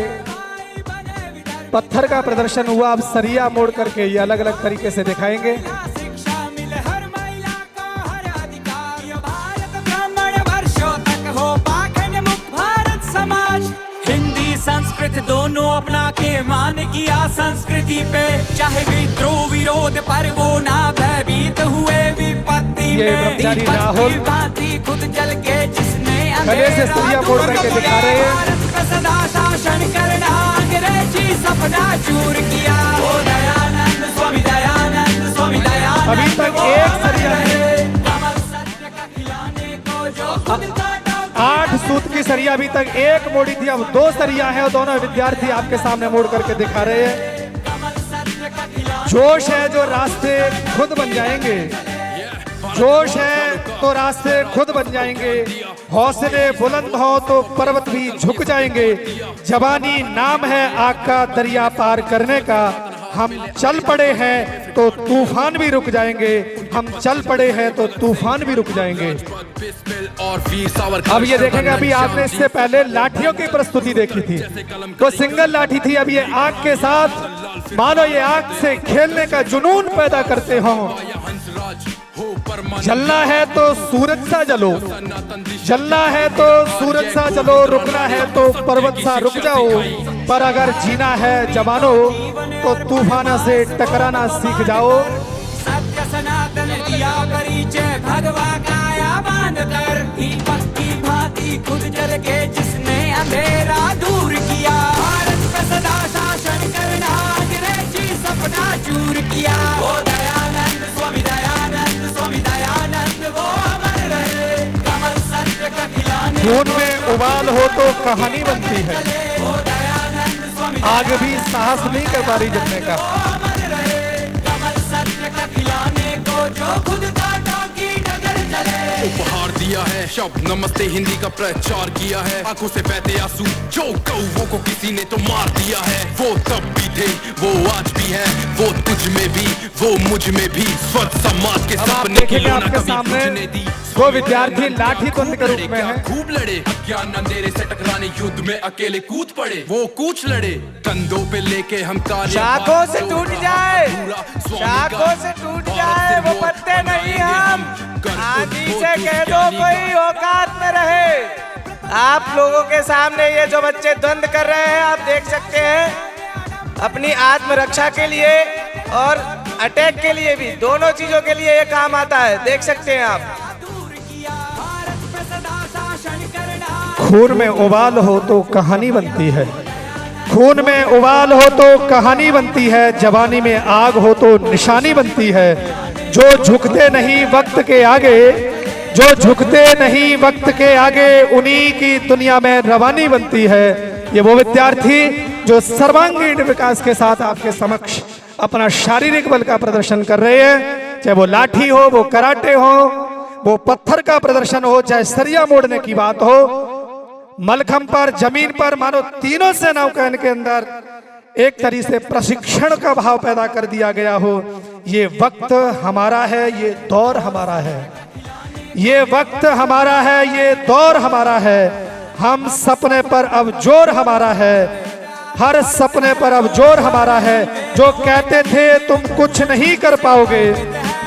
पत्थर का प्रदर्शन हुआ, अब सरिया मोड़ करके ये अलग अलग तरीके से दिखाएंगे। शिक्षा मिले हर महिला को, हर अधिकार। ये भारत ब्राह्मण वर्षों तक हो पाखंड मुक्त भारत समाज। हिंदी संस्कृत दोनों अपना के मान किया संस्कृति पे। चाहे विद्रोह विरोध पर वो ना भयभीत हुए विपत्ति ये में। ब्रह्मचारी दीपक राहुल की भांति खुद जल के जिसने गले से सरिया मोड़ करके दिखा रहे हैं। भारत पे सदा शासन करना, अंग्रेजी सपना चूर किया। वो दयानंद स्वामी दयानंद, स्वामी दयानंद अभी तक एक सरिया है, कमल सत्य का खिलाने को जो खुद कांटों की 8 सूत की सरिया अभी तक एक मोड़ी थी, अब 2 सरिया है और दोनों विद्यार्थी आपके सामने मोड़ करके दिखा रहे हैं। कमल सत्य का खिलाने जोश है जो रास्ते खुद बन जाएंगे, जोश है तो रास्ते खुद बन जाएंगे। हौसले बुलंद हो तो पर्वत भी झुक जाएंगे। जवानी नाम है आग का दरिया पार करने का। हम चल पड़े हैं तो तूफान भी रुक जाएंगे, हम चल पड़े हैं तो तूफान भी रुक जाएंगे। अब ये देखेंगे, अभी आपने इससे पहले लाठियों की प्रस्तुति देखी थी, तो सिंगल लाठी थी। अब ये आग के साथ मानो ये आग से खेलने का जुनून पैदा करते हो। जलना है तो सूरज सा जलो, जलना है तो सूरज सा जलो, रुकना है तो पर्वत सा रुक जाओ। पर अगर जीना है जवानों तो तूफाना से टकराना सीख जाओ। सत्य सनातन दिया परिचय भगवा काया बांध कर। दीपक की भांति खुद जल के जिसने अंधेरा दूर किया। भारत पे सदा शासन करना, अंग्रेजी सपना चूर किया। वो दयानंद स्वामी दयानंद, स्वामी दयानंद वो अमर रहे। कमल सत्य का खिलाने खून में उबाल हो तो कहानी बनती है, वो दयानंद स्वामी आग भी साहस नहीं कर पा रही जलने का। अमर रहे। कमल सत्य का खिलाने को जो खुद कांटों की डगर चले। उपहार दिया है शब्द नमस्ते हिंदी का प्रचार किया है। आंखों से बहते आंसू जो कौवों को किसी ने तो मार दिया है। वो तब भी थे, वो आज भी है, वो तुझ में भी, वो मुझ में भी। स्वच्छ समाज के अब आप सपने की देखेंगे लोना आपके कभी सामने बुझने दी। वो विद्यार्थी लाठी कुंद के रूप में है। खूब लड़े अज्ञान अंधेरे से टकराने, युद्ध में अकेले कूद पड़े। वो कूच लड़े कंधों पे लेके हम तालियां। शाखों से टूट जाए, शाखों से टूट जाए वो पत्ते नहीं हम। आदि से कह दो कोई औकात में रहे। आप लोगों के सामने ये जो बच्चे द्वंद कर रहे हैं, आप देख सकते हैं। अपनी आत्मरक्षा के लिए और अटैक के लिए भी, दोनों चीजों के लिए ये काम आता है। देख सकते हैं आप। खून में उबाल हो तो कहानी बनती है, खून में उबाल हो तो कहानी बनती है। जवानी में आग हो तो निशानी बनती है। जो झुकते नहीं वक्त के आगे, जो झुकते नहीं वक्त के आगे, उन्हीं की दुनिया में रवानी बनती है। ये वो विद्यार्थी जो सर्वांगीण विकास के साथ आपके समक्ष अपना शारीरिक बल का प्रदर्शन कर रहे हैं। चाहे वो लाठी हो, वो कराटे हो, वो पत्थर का प्रदर्शन हो, चाहे सरिया मोड़ने की बात हो। मलखम पर, जमीन पर, मानो तीनों सेनाओं का इनके अंदर एक तरीके से प्रशिक्षण का भाव पैदा कर दिया गया हो। ये वक्त हमारा है, ये दौर हमारा है, ये वक्त हमारा है, ये दौर हमारा है। हम सपने पर अब जोर हमारा है, हर सपने पर अब जोर हमारा है। जो कहते थे तुम कुछ नहीं कर पाओगे,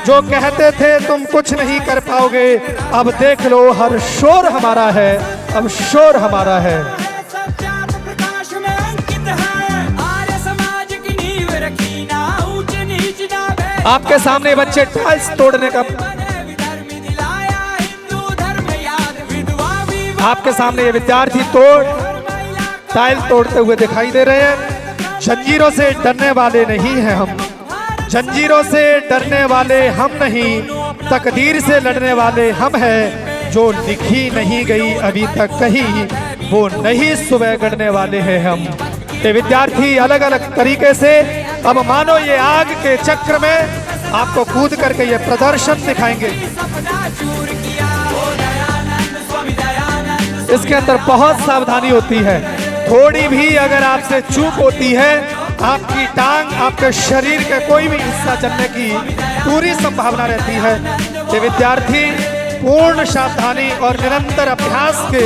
जो कहते थे तुम कुछ नहीं कर पाओगे, अब देख लो हर शोर हमारा है, अब शोर हमारा है। सत्यात प्रकाश में अंकित है, आर्य समाज की नींव रखी ना ऊंच नीच ना भेद। आपके सामने बच्चे टाइल्स तोड़ने का, बने विधर्मी दिलाया हिंदू धर्म याद, विधवा विवाह आपके सामने ये विद्यार्थी टाइल तोड़ते हुए दिखाई दे रहे हैं। जंजीरों से डरने वाले नहीं हैं हम, जंजीरों से डरने वाले हम नहीं, तकदीर से लड़ने वाले हम हैं। जो लिखी नहीं गई अभी तक कहीं, वो नहीं सुबह गढ़ने वाले हैं हम। ये विद्यार्थी अलग अलग तरीके से अब मानो ये आग के चक्र में आपको कूद करके ये प्रदर्शन दिखाएंगे। इसके अंदर बहुत सावधानी होती है, थोड़ी भी अगर आपसे चूक होती है, आपकी टांग, आपके शरीर के कोई भी हिस्सा चलने की पूरी संभावना रहती है। ये विद्यार्थी पूर्ण सावधानी और निरंतर अभ्यास के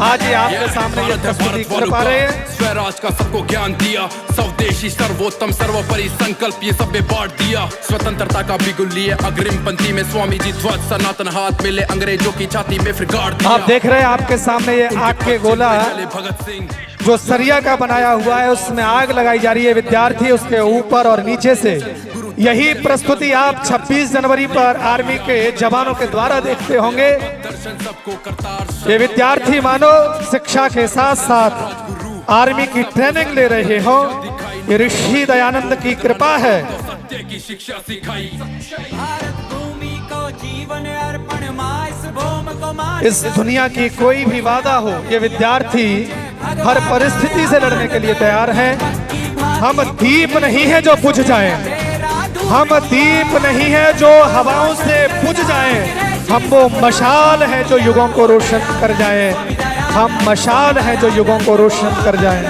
आज ये आपके सामने ये प्रस्तुति कर पा रहे हैं। स्वराज का सबको ज्ञान दिया, स्वदेशी सर्वोत्तम सर्वोपरि संकल्प ये सब बांट दिया। स्वतंत्रता का बिगुल लिए अग्रिम पंक्ति में स्वामी जी ध्वज सनातन हाथ मिले, अंग्रेजों की छाती में फिर गाड़ दिया। आप देख रहे हैं आपके सामने ये आग के गोला भगत सिंह जो सरिया का बनाया हुआ है, उसमें आग लगाई जा रही है। विद्यार्थी उसके ऊपर और नीचे से यही प्रस्तुति आप 26 जनवरी पर आर्मी के जवानों के द्वारा देखते होंगे। ये विद्यार्थी मानो शिक्षा के साथ साथ आर्मी की ट्रेनिंग ले रहे हो, ये ऋषि दयानंद की कृपा है। सत्य की शिक्षा सिखाई, भारत भूमि को जीवन अर्पण मां, इस भूमि को मां। इस दुनिया की कोई भी वादा हो, ये विद्यार्थी हर परिस्थिति से लड़ने के लिए तैयार हैं। हम दीप नहीं है जो बुझ जाएं, हम दीप नहीं है जो हवाओं से बुझ जाएं, हम वो मशाल है जो युगों को रोशन कर जाएं, हम मशाल है जो युगों को रोशन कर जाएं।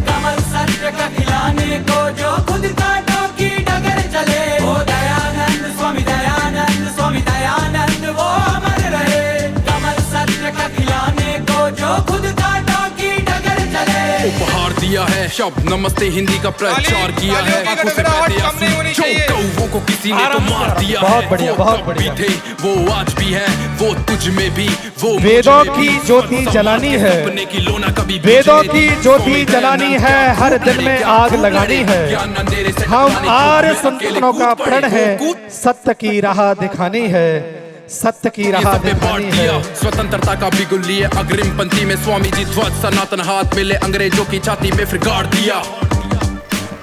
कमल सत्य का खिलाने को जो खुद कांटों की डगर चले, वो दयानंद स्वामी दयानंद स्वामी दयानंद वो अमर रहे। कमल सत्य का खिलाने को जो खुद कांटों की डगर चले, उपहार दिया है शब्द नमस्ते हिंदी का प्रचार किया है। आंखों से बहते आंसू जो कौवों को किसी ने तो मार दिया है। बहुत बढ़िया, बहुत वो तब बढ़िया। भी थे, वो आज भी है, वो तुझ में भी, वो मुझ वेदों में की भी। ज्योति समाज जलानी के है, सपने की लोना कभी भी वेदों जले की दी। ज्योति स्वामी जलानी दयानंद है, हर को दिन में क्या आग भूल लगानी रहे, है। ज्ञान अंधेरे से हम हटाने, आर्य कूद में संतनों अकेले का कूद प्रण पड़े, है, कूद सत्य की राह दिखानी है, सत्य की ये राह सब बांट दिखानी दिया। है। स्वतंत्रता का बिगुल लिए अग्रिम पंक्ति में स्वामी जी ध्वज सनातन हाथ मिले, अंग्रेजों की छाती में फिर गाड़ दिया।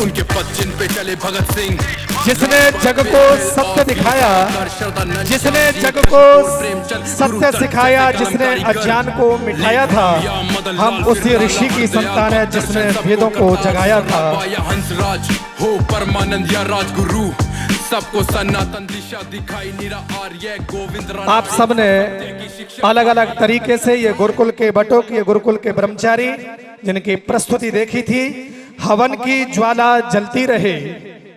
उनके पद जिन पे चले भगत सिंह, जिसने जग को सत्य दिखाया, जिसने जग को सत्य सिखाया, जिसने अज्ञान को मिटाया था, हम उसी ऋषि की संतान है जिसने वेदों को जगाया था। हंसराज हो परमानंद या राजगुरु, सबको सनातन दिशा दिखाई, निरा आर्य गोविंद राणा। आप सबने अलग अलग तरीके से ये गुरुकुल के बटोक, ये गुरुकुल के ब्रह्मचारी जिनकी प्रस्तुति देखी थी, हवन की ज्वाला जलती रहे।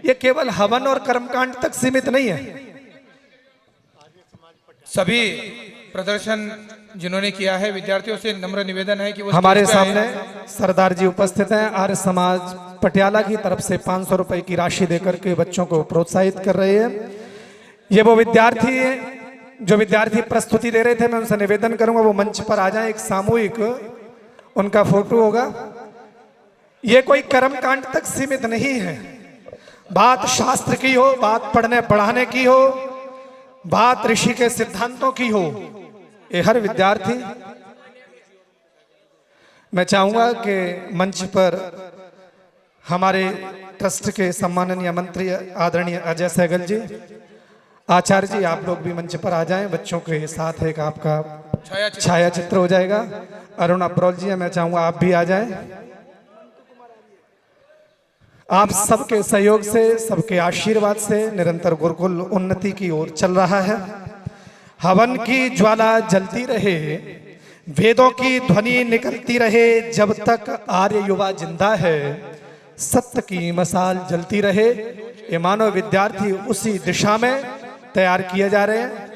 ये केवल हवन और कर्मकांड तक सीमित नहीं है। सभी प्रदर्शन जिन्होंने किया है, विद्यार्थियों से नम्र निवेदन है कि वो हमारे स्टेज पे सामने आएं। सरदार जी उपस्थित हैं। आर्य समाज पटियाला की तरफ से 500 रुपए की राशि देकर के बच्चों को प्रोत्साहित कर रहे हैं। ये वो विद्यार्थी जो विद्यार्थी प्रस्तुति दे रहे थे, मैं उनसे निवेदन करूंगा वो मंच पर आ जाए। एक सामूहिक उनका फोटो होगा। ये कोई कर्मकांड तक सीमित नहीं है। बात शास्त्र की हो, बात पढ़ने पढ़ाने की हो, बात ऋषि के सिद्धांतों की हो, ये हर विद्यार्थी, मैं चाहूंगा कि मंच पर हमारे ट्रस्ट के सम्माननीय मंत्री आदरणीय अजय सहगल जी, आचार्य जी, आप लोग भी मंच पर आ जाएं। बच्चों के साथ एक आपका छाया चित्र हो जाएगा। अरुण अब्रोल जी, मैं चाहूंगा आप भी आ जाएं। आप सबके सहयोग से, सबके आशीर्वाद से निरंतर गुरुकुल उन्नति की ओर चल रहा है। हवन की ज्वाला जलती रहे, वेदों की ध्वनि निकलती रहे जब तक आर्य युवा जिंदा है, सत्य की मसाल जलती रहे। ये मानव विद्यार्थी उसी दिशा में तैयार किए जा रहे हैं।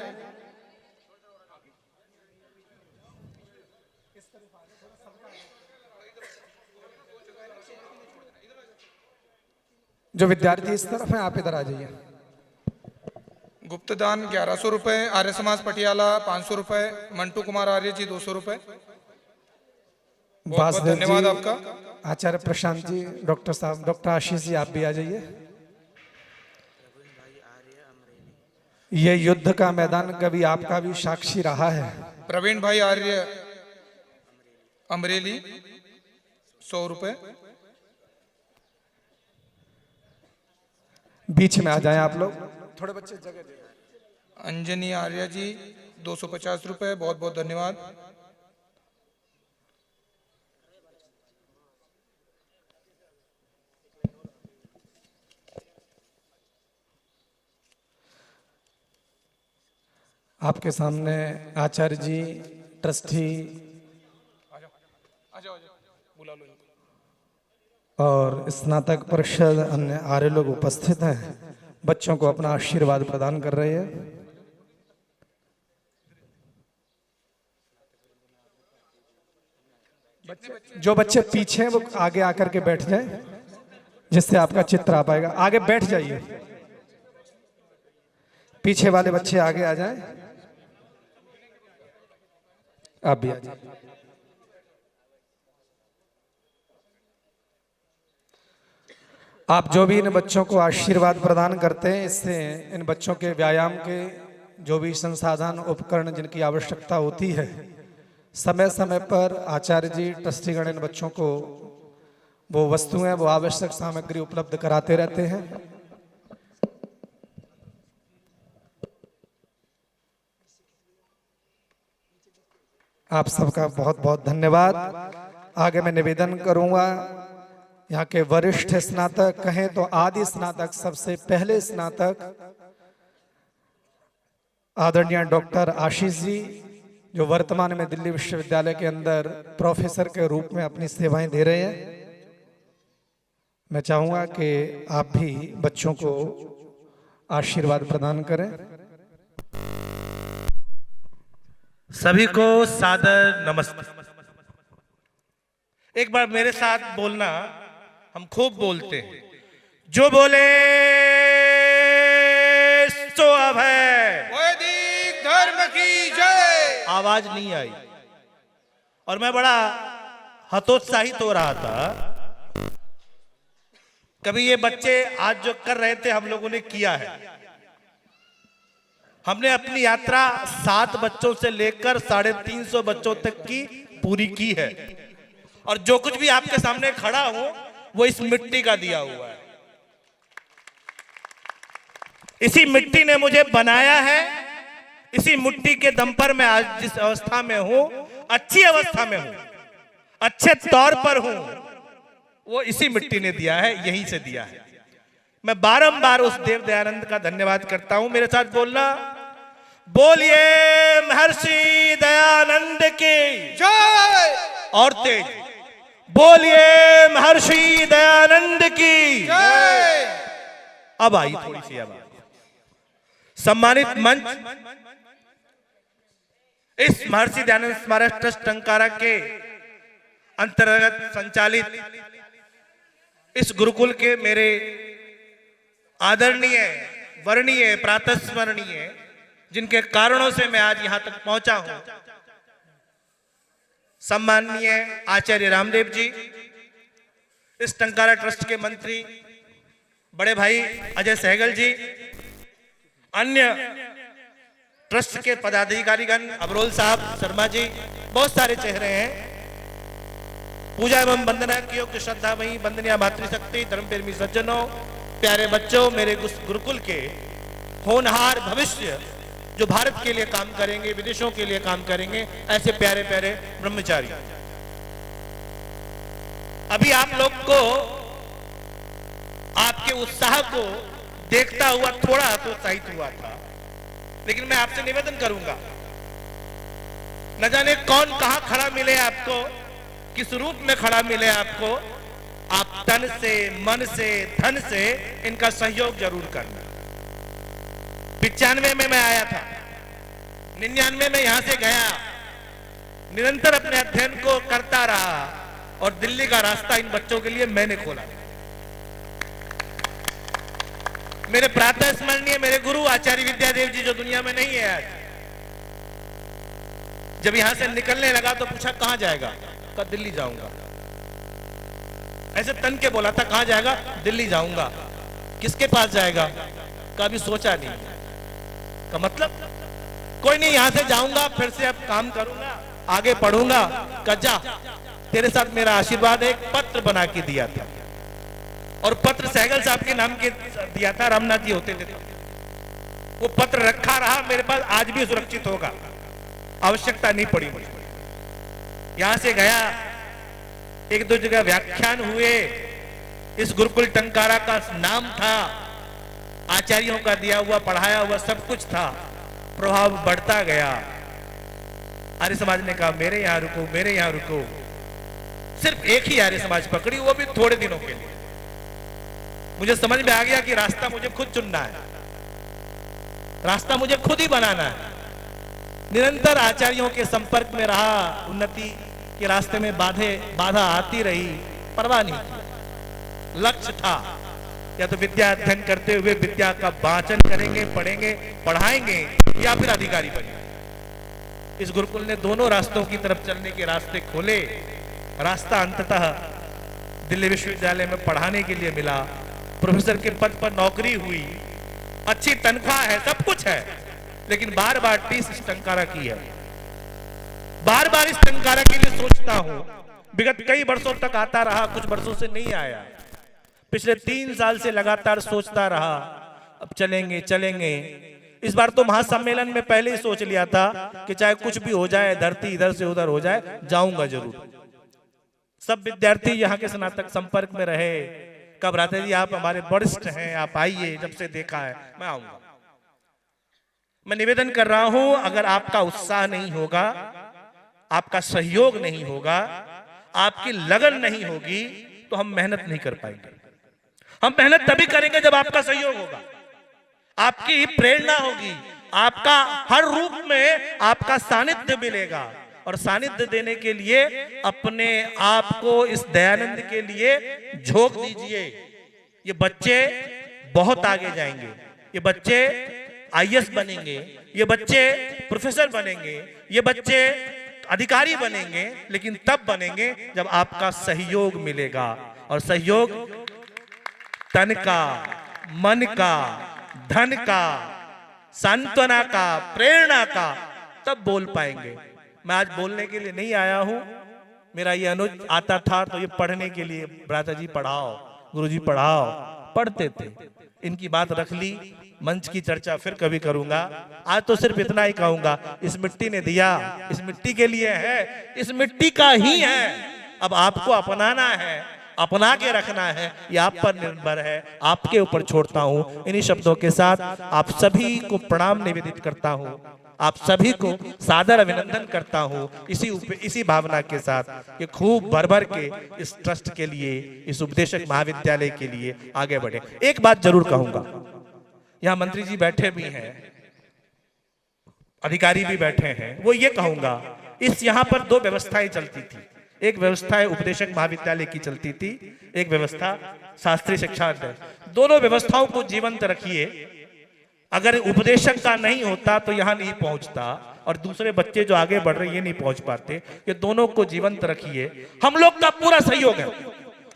जो विद्यार्थी इस तरफ हैं, आप इधर आ जाइए। गुप्तदान 1100 रुपए, आर्य समाज पटियाला 500 रुपए, मंटू कुमार आर्य जी 200 रुपए। बहुत बहुत वासुदेव धन्यवाद जी, आपका। आचार्य प्रशांत जी, डॉक्टर साहब, डॉक्टर आशीष जी, आप भी आ जाइए। ये युद्ध का मैदान कभी आपका भी साक्षी रहा है। प्रवीण भाई आर्य अमरेली 100 रुपए। बीच में आ जाएं आप लोग, थोड़े बच्चे जगह दे। अंजनी आर्य जी 250 रुपए, बहुत बहुत धन्यवाद। आपके सामने आचार्य जी, ट्रस्टी बुला लो। और स्नातक परिषद, अन्य आर्य लोग उपस्थित हैं, बच्चों को अपना आशीर्वाद प्रदान कर रहे हैं। जो बच्चे पीछे हैं वो आगे आकर के बैठ जाएं, जिससे आपका चित्र आ पाएगा। आगे बैठ जाइए, पीछे वाले बच्चे आगे आ जाएं। आप भी आ जाइए। आप जो भी इन बच्चों को आशीर्वाद प्रदान करते हैं, इससे इन बच्चों के व्यायाम के जो भी संसाधन, उपकरण जिनकी आवश्यकता होती है, समय समय पर आचार्य जी, ट्रस्टीगण इन बच्चों को वो वस्तुएं, वो आवश्यक सामग्री उपलब्ध कराते रहते हैं। आप सबका बहुत बहुत धन्यवाद। आगे मैं निवेदन करूंगा, यहाँ के वरिष्ठ स्नातक, कहें तो आदि स्नातक, सबसे पहले स्नातक आदरणीय डॉक्टर आशीष जी, जो वर्तमान में दिल्ली विश्वविद्यालय के अंदर प्रोफेसर के रूप में अपनी सेवाएं दे रहे हैं। मैं चाहूंगा कि आप भी बच्चों को आशीर्वाद प्रदान करें। सभी को सादर नमस्ते। एक बार मेरे साथ बोलना, हम खूब बोलते हैं। जो बोले सो अब है, वैदिक धर्म की जय। आवाज नहीं आई और मैं बड़ा हतोत्साहित हो रहा था। कभी ये बच्चे आज जो कर रहे थे, हम लोगों ने किया है। हमने अपनी यात्रा 7 बच्चों से लेकर 350 बच्चों तक की पूरी की है, और जो कुछ भी आपके सामने खड़ा हूं वो इस मिट्टी का दिया हुआ है। इसी मिट्टी ने मुझे बनाया है। इसी मिट्टी के दम पर मैं आज जिस अवस्था में हूं, अच्छी अवस्था में हूं, अच्छे तौर पर हूं, वो इसी मिट्टी ने दिया है, यहीं से दिया है। मैं बारंबार उस देव दयानंद का धन्यवाद करता हूं। मेरे साथ बोलना, बोलिए महर्षि दयानंद की जय। और तेज, बोलिए महर्षि दयानंद की जय। अब आई थोड़ी सी आवाज। सम्मानित मंच, इस महर्षि दयानंद स्मारक ट्रस्ट टंकारा के अंतर्गत संचालित इस गुरुकुल के मेरे आदरणीय, वर्णीय, प्रातस्मरणीय, जिनके कारणों से मैं आज यहां तक पहुंचा हूं, सम्माननीय आचार्य रामदेव जी, इस टंकारा ट्रस्ट के मंत्री बड़े भाई अजय सहगल जी, अन्य ट्रस्ट के पदाधिकारीगण, अबरोल साहब, शर्मा जी, बहुत सारे चेहरे हैं। पूजा एवं वंदना की योग्य श्रद्धामयी वंदनीय मातृशक्ति, धर्म प्रेमी सज्जनों, प्यारे बच्चों, मेरे गुरुकुल के होनहार भविष्य जो भारत के लिए काम करेंगे, विदेशों के लिए काम करेंगे, ऐसे प्यारे प्यारे ब्रह्मचारी। अभी आप लोग को, आपके उत्साह को देखता हुआ थोड़ा हतोत्साहित हुआ था, लेकिन मैं आपसे निवेदन करूंगा, न जाने कौन कहां खड़ा मिले आपको, किस रूप में खड़ा मिले आपको, आप तन से, मन से, धन से इनका सहयोग जरूर करना। 95 में मैं आया था, 99 में यहां से गया, निरंतर अपने अध्ययन को करता रहा और दिल्ली का रास्ता इन बच्चों के लिए मैंने खोला। मेरे प्रातः स्मरणीय मेरे गुरु आचार्य विद्यादेव जी जो दुनिया में नहीं है आज, जब यहां से निकलने लगा तो पूछा कहां जाएगा, कहा दिल्ली जाऊंगा। ऐसे तन के बोला था कहां जाएगा, दिल्ली जाऊंगा। किसके पास जाएगा, कभी सोचा नहीं। का मतलब कोई नहीं, यहां से जाऊंगा, फिर से अब काम करूंगा, आगे पढ़ूंगा। कजा तेरे साथ मेरा आशीर्वाद है। एक पत्र बना के दिया था और पत्र सहगल साहब के नाम के दिया था, रामनाथ जी होते थे। वो पत्र रखा रहा मेरे पास, आज भी सुरक्षित होगा, आवश्यकता नहीं पड़ी मुझे। यहां से गया, एक दो जगह व्याख्यान हुए। इस गुरुकुल टंकारा का नाम था, आचार्यों का दिया हुआ, पढ़ाया हुआ सब कुछ था। प्रभाव बढ़ता गया। आर्य समाज ने कहा मेरे यहां रुको, मेरे यहां रुको। सिर्फ एक ही आर्य समाज पकड़ी, वो भी थोड़े दिनों के लिए। मुझे समझ में आ गया कि रास्ता मुझे खुद चुनना है, रास्ता मुझे खुद ही बनाना है। निरंतर आचार्यों के संपर्क में रहा, उन्नति के रास्ते में बाधा आती रही, परवाह नहीं की। लक्ष्य था या तो विद्या अध्ययन करते हुए विद्या का वाचन करेंगे, पढ़ेंगे, पढ़ाएंगे, या फिर अधिकारी बनेंगे। इस गुरुकुल ने दोनों रास्तों की तरफ चलने के रास्ते खोले। रास्ता अंततः दिल्ली विश्वविद्यालय में पढ़ाने के लिए मिला। प्रोफेसर के पद पर नौकरी हुई, अच्छी तनख्वाह है, सब कुछ है, लेकिन बार बार टीस इस टंकारा की है। बार बार इस टंकारा के लिए सोचता हूं। विगत कई वर्षों तक आता रहा, कुछ वर्षों से नहीं आया। पिछले 3 साल से लगातार सोचता रहा, अब चलेंगे चलेंगे। इस बार तो महासम्मेलन में पहले ही सोच लिया था कि चाहे कुछ भी हो जाए, धरती इधर से उधर हो जाए, जाऊंगा जरूर। सब विद्यार्थी यहाँ के स्नातक संपर्क में रहे। कब राते जी आप हमारे वरिष्ठ हैं, आप आइए, जब से देखा है मैं आऊंगा। मैं निवेदन कर रहा हूं, अगर आपका उत्साह नहीं होगा, आपका सहयोग नहीं होगा, आपकी लगन नहीं होगी, तो हम मेहनत नहीं कर पाएंगे। हम मेहनत तभी करेंगे जब आपका सहयोग होगा, आपकी प्रेरणा होगी, आपका हर रूप में आपका सानिध्य मिलेगा। और सानिध्य देने के लिए अपने आप को इस दयानंद के लिए झोंक दीजिए। ये बच्चे बहुत आगे जाएंगे, ये बच्चे आईएएस बनेंगे, ये बच्चे प्रोफेसर बनेंगे, ये बच्चे अधिकारी बनेंगे, लेकिन तब बनेंगे जब आपका सहयोग मिलेगा। और सहयोग तन का, मन का, धन का, सांत्वना का, प्रेरणा का, तब बोल पाएंगे। मैं आज बोलने के लिए नहीं आया हूं। मेरा ये अनुज आता था तो ये पढ़ने के लिए, भ्राता जी पढ़ाओ, गुरुजी पढ़ाओ, पढ़ते थे। इनकी बात रख ली, मंच की चर्चा फिर कभी करूंगा। आज तो सिर्फ इतना ही कहूंगा, इस मिट्टी ने दिया, इस मिट्टी के लिए है, इस मिट्टी का ही है। अब आपको अपनाना है, अपना के रखना है, ये आप पर निर्भर है, आपके ऊपर छोड़ता हूं। इन्हीं शब्दों के साथ आप सभी को प्रणाम निवेदित करता हूं, आप सभी को सादर अभिनंदन करता हूं। इसी भावना के साथ ये खूब भर के इस ट्रस्ट के लिए, इस उपदेशक महाविद्यालय के लिए आगे बढ़े। एक बात जरूर कहूंगा, यहां मंत्री जी बैठे भी हैं, अधिकारी भी बैठे हैं, वो ये कहूंगा, इस यहां पर 2 व्यवस्थाएं चलती थी। एक व्यवस्था उपदेशक महाविद्यालय की चलती थी, एक व्यवस्था शास्त्रीय शिक्षा। दोनों व्यवस्थाओं को जीवंत रखिए। अगर उपदेशक का नहीं होता तो यहां नहीं पहुंचता, और दूसरे बच्चे जो आगे बढ़ रहे ये नहीं पहुंच पाते। ये दोनों को जीवंत रखिए। हम लोग का पूरा सहयोग है,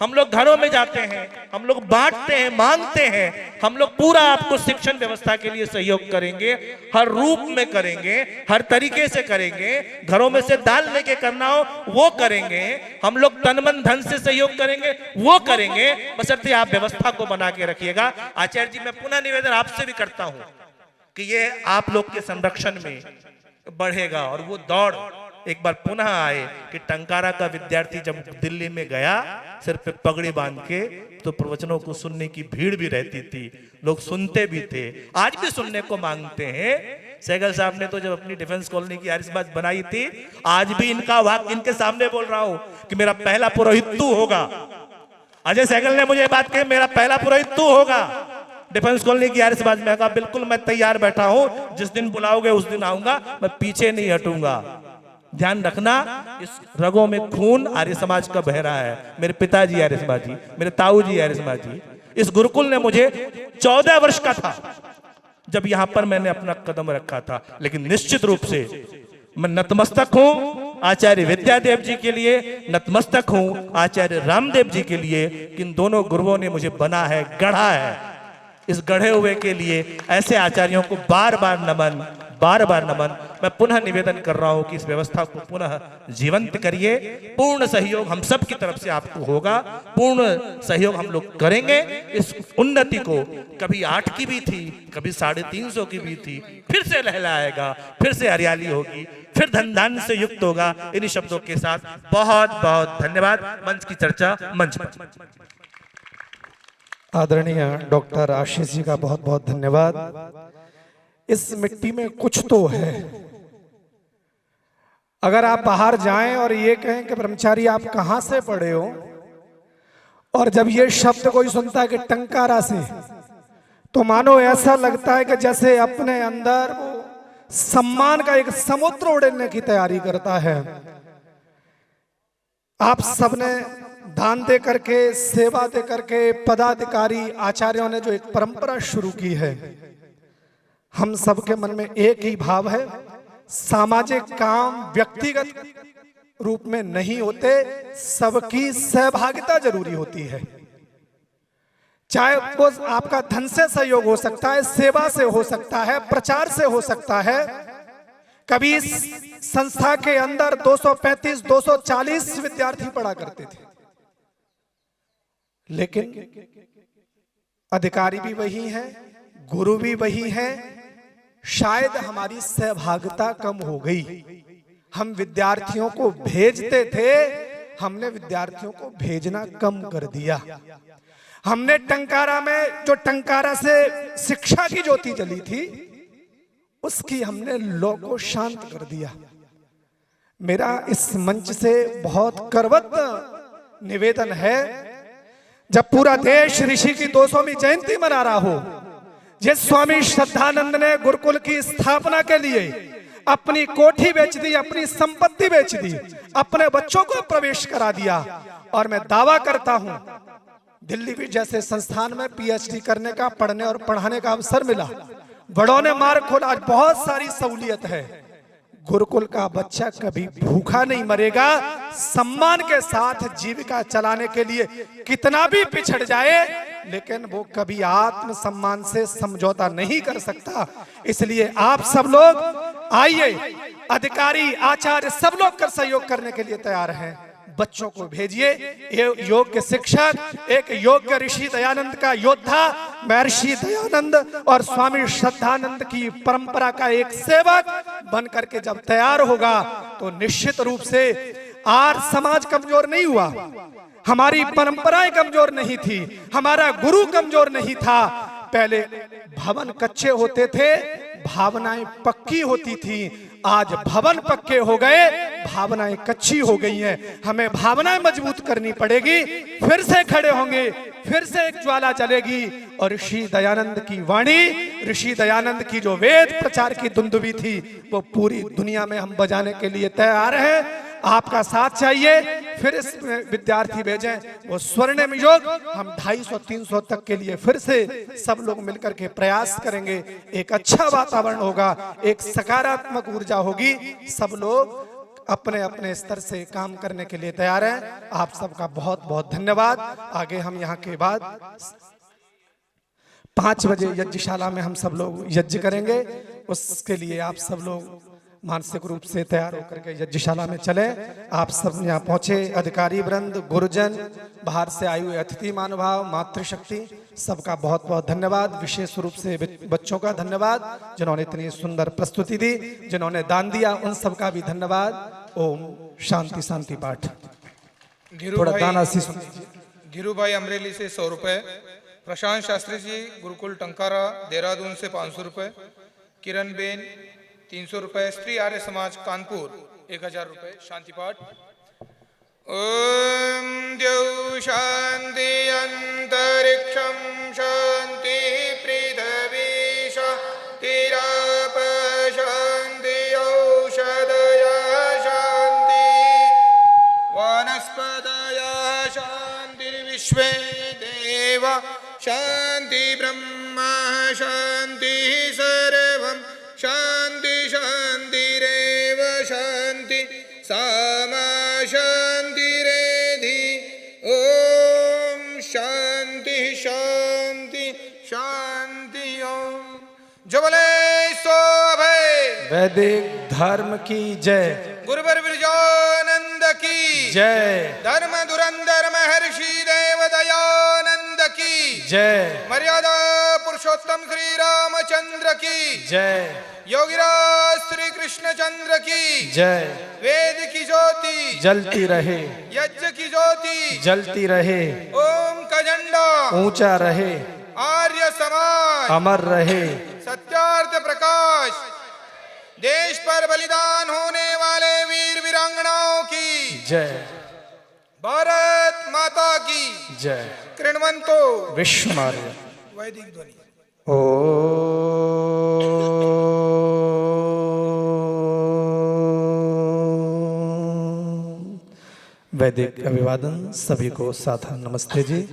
हम लोग घरों में जाते हैं, हम लोग बांटते हैं, मांगते हैं। हम लोग पूरा आपको शिक्षण व्यवस्था के लिए सहयोग करेंगे, हर रूप में करेंगे, हर तरीके से करेंगे। घरों में से दाल लेके करना हो वो करेंगे, हम लोग तन मन धन से सहयोग करेंगे, वो करेंगे, बशर्ते आप व्यवस्था को बना के रखिएगा। आचार्य जी, मैं पुनः निवेदन आपसे भी करता हूं कि ये आप लोग के संरक्षण में बढ़ेगा और वो दौड़ एक बार पुनः आए कि टंकारा का विद्यार्थी जब दिल्ली में गया सिर पे पगड़ी बांध के, तो प्रवचनों को सुनने की भीड़ भी रहती थी, लोग सुनते भी थे, आज भी सुनने को मांगते हैं। सहगल साहब ने तो जब अपनी डिफेंस कॉलोनी की आतिशबाजी बनाई थी, आज भी इनका वाक्य इनके सामने बोल रहा हूं कि मेरा पहला पुरोहित तू होगा। अजय सहगल ने मुझे बात कही, मेरा पहला पुरोहित तू होगा डिफेंस कॉलोनी की आतिशबाजी में। कहा बिल्कुल मैं तैयार बैठा हूं, जिस दिन बुलाओगे उस दिन आऊंगा, मैं पीछे नहीं हटूंगा। ध्यान रखना, इस रगों में खून आर्य समाज का बह रहा है। मेरे पिताजी आर्य समाजी, मेरे ताऊ जी आर्य समाजी। इस गुरुकुल ने मुझे 14 वर्ष का था जब यहां पर मैंने अपना कदम रखा था, लेकिन निश्चित रूप से मैं नतमस्तक हूं आचार्य विद्यादेव जी के लिए, नतमस्तक हूं आचार्य रामदेव जी के लिए। इन दोनों गुरुओं ने मुझे बना है, गढ़ा है। इस गढ़े हुए के लिए ऐसे आचार्यों को बार बार नमन, बार बार नमन। मैं पुनः निवेदन कर रहा हूं कि इस व्यवस्था को पुनः जीवंत करिए। पूर्ण सहयोग हम सब की तरफ से आपको होगा, पूर्ण सहयोग हम लोग करेंगे। इस उन्नति को कभी 8 की भी थी, कभी 350 की भी थी, फिर से लहलाएगा, फिर से हरियाली होगी, फिर धन धान से युक्त होगा। इन्हीं शब्दों के साथ बहुत बहुत धन्यवाद। मंच की चर्चा मंच पर। आदरणीय डॉक्टर आशीष जी का बहुत बहुत धन्यवाद। इस मिट्टी में कुछ तो है। अगर आप बाहर जाएं और ये कहें कि ब्रह्मचारी आप कहां से पढ़े हो, और जब ये शब्द कोई सुनता है कि टंकारा से, तो मानो ऐसा लगता है कि जैसे अपने अंदर वो सम्मान का एक समुद्र उड़ने की तैयारी करता है। आप सबने दान दे करके, सेवा दे करके, पदाधिकारी आचार्यों ने जो एक परंपरा शुरू की है, हम सबके मन में एक ही भाव है। सामाजिक काम व्यक्तिगत रूप में नहीं होते, सबकी सहभागिता जरूरी होती है। चाहे वो आपका धन से सहयोग हो सकता है, सेवा से हो सकता है, प्रचार से हो सकता है। कभी इस संस्था के अंदर 235-240 विद्यार्थी पढ़ा करते थे, लेकिन अधिकारी भी वही हैं, गुरु भी वही हैं। शायद हमारी सहभागिता कम हो गई। हम विद्यार्थियों को भेजते थे, हमने विद्यार्थियों को भेजना कम कर दिया। हमने टंकारा में, जो टंकारा से शिक्षा की ज्योति जली थी, उसकी हमने लौ को शांत कर दिया। मेरा इस मंच से बहुत करवत निवेदन है, जब पूरा देश ऋषि की 200वीं जयंती मना रहा हो, जिस स्वामी श्रद्धानंद ने गुरुकुल की स्थापना के लिए अपनी कोठी बेच दी, अपनी संपत्ति बेच दी, अपने बच्चों को प्रवेश करा दिया, और मैं दावा करता हूं दिल्ली भी जैसे संस्थान में पीएचडी करने का, पढ़ने और पढ़ाने का अवसर मिला, बड़ों ने मार्ग खोला, आज बहुत सारी सहूलियत है। गुरुकुल का बच्चा कभी भूखा नहीं मरेगा। सम्मान के साथ जीविका चलाने के लिए कितना भी पिछड़ जाए, लेकिन वो कभी आत्म सम्मान से समझौता नहीं कर सकता। इसलिए आप सब लोग आइए, अधिकारी, आचार्य सब लोग कर सहयोग करने के लिए तैयार हैं। बच्चों को भेजिए। योग के शिक्षक, एक योग्य ऋषि दयानंद का योद्धा, महर्षि दयानंद और स्वामी श्रद्धानंद की परंपरा का एक सेवक बन करके जब तैयार होगा, तो निश्चित रूप से आर्य समाज कमजोर नहीं हुआ, हमारी परंपराएं कमजोर नहीं थी, हमारा गुरु कमजोर नहीं था। पहले भवन कच्चे होते थे, भावनाएं पक्की होती थी। आज भवन पक्के हो गए, भावनाएं कच्ची हो गई हैं। हमें भावनाएं मजबूत करनी पड़ेगी, फिर से खड़े होंगे, फिर से एक ज्वाला चलेगी, और ऋषि दयानंद की वाणी, ऋषि दयानंद की जो वेद प्रचार की दुंदुभी थी, वो पूरी दुनिया में हम बजाने के लिए तैयार हैं। आपका साथ चाहिए, फिर इसमें विद्यार्थी भेजें, वो स्वर्णिम योग हम 250-300 तक के लिए फिर से सब लोग मिलकर के प्रयास करेंगे। एक अच्छा वातावरण होगा, एक सकारात्मक ऊर्जा होगी, सब लोग अपने अपने स्तर से काम करने के लिए तैयार हैं। आप सबका बहुत बहुत धन्यवाद। आगे हम यहाँ के बाद 5 बजे यज्ञशाला में हम सब लोग यज्ञ करेंगे। उसके लिए आप सब लोग मानसिक रूप से तैयार होकर के यज्ञशाला में चले। आप सब यहाँ पहुंचे, अधिकारी वृंद, गुरुजन, बाहर से आए हुए अतिथि महानुभाव, मातृशक्ति, सबका बहुत बहुत धन्यवाद। विशेष रूप से बच्चों का धन्यवाद जिन्होंने इतनी सुंदर प्रस्तुति दी, जिन्होंने दान दिया, उन सबका भी धन्यवाद। ओम शांति शांति पाठ। थोड़ा दान आशीष। धीरू भाई अमरेली से 100 रुपए, प्रशांत शास्त्री जी गुरुकुल टंकारा देहरादून से 500 रुपए, किरण बेन 300 रुपए, स्त्री आर्य समाज कानपुर 1000 रुपए। शांति पाठ। ओम द्यौ शांति अंतरिक्षं शांति पृथ्वी शांतिराप शांति औषधय शांति वनस्पतय शांतिर्विश्वे देव शांति ब्रह्म शांति सर्वं शांति शांतिरेव शांति सामा शांतिरेधि। ओम शांति शांति शांति। ओम जबले सो भय। वैदिक धर्म की जय। गुरुवर विरजानंद की जय। धर्म धुरंधर महर्षि देव दयानंद की जय। मर्यादा पुरुषोत्तम श्री रामचंद्र की जय। योगीराज श्री कृष्णचंद्र की जय। वेद की ज्योति जलती रहे, यज्ञ की ज्योति जलती रहे, ओम का झंडा ऊंचा रहे, आर्य समाज अमर रहे, सत्यार्थ प्रकाश। देश पर बलिदान होने वाले वीर वीरांगनाओं की जय। भारत माता की जय। कृण्वन्तो विश्वमार्य। वैदिक ध्वनि। ओ वैदिक अभिवादन। सभी को साथा नमस्ते जी।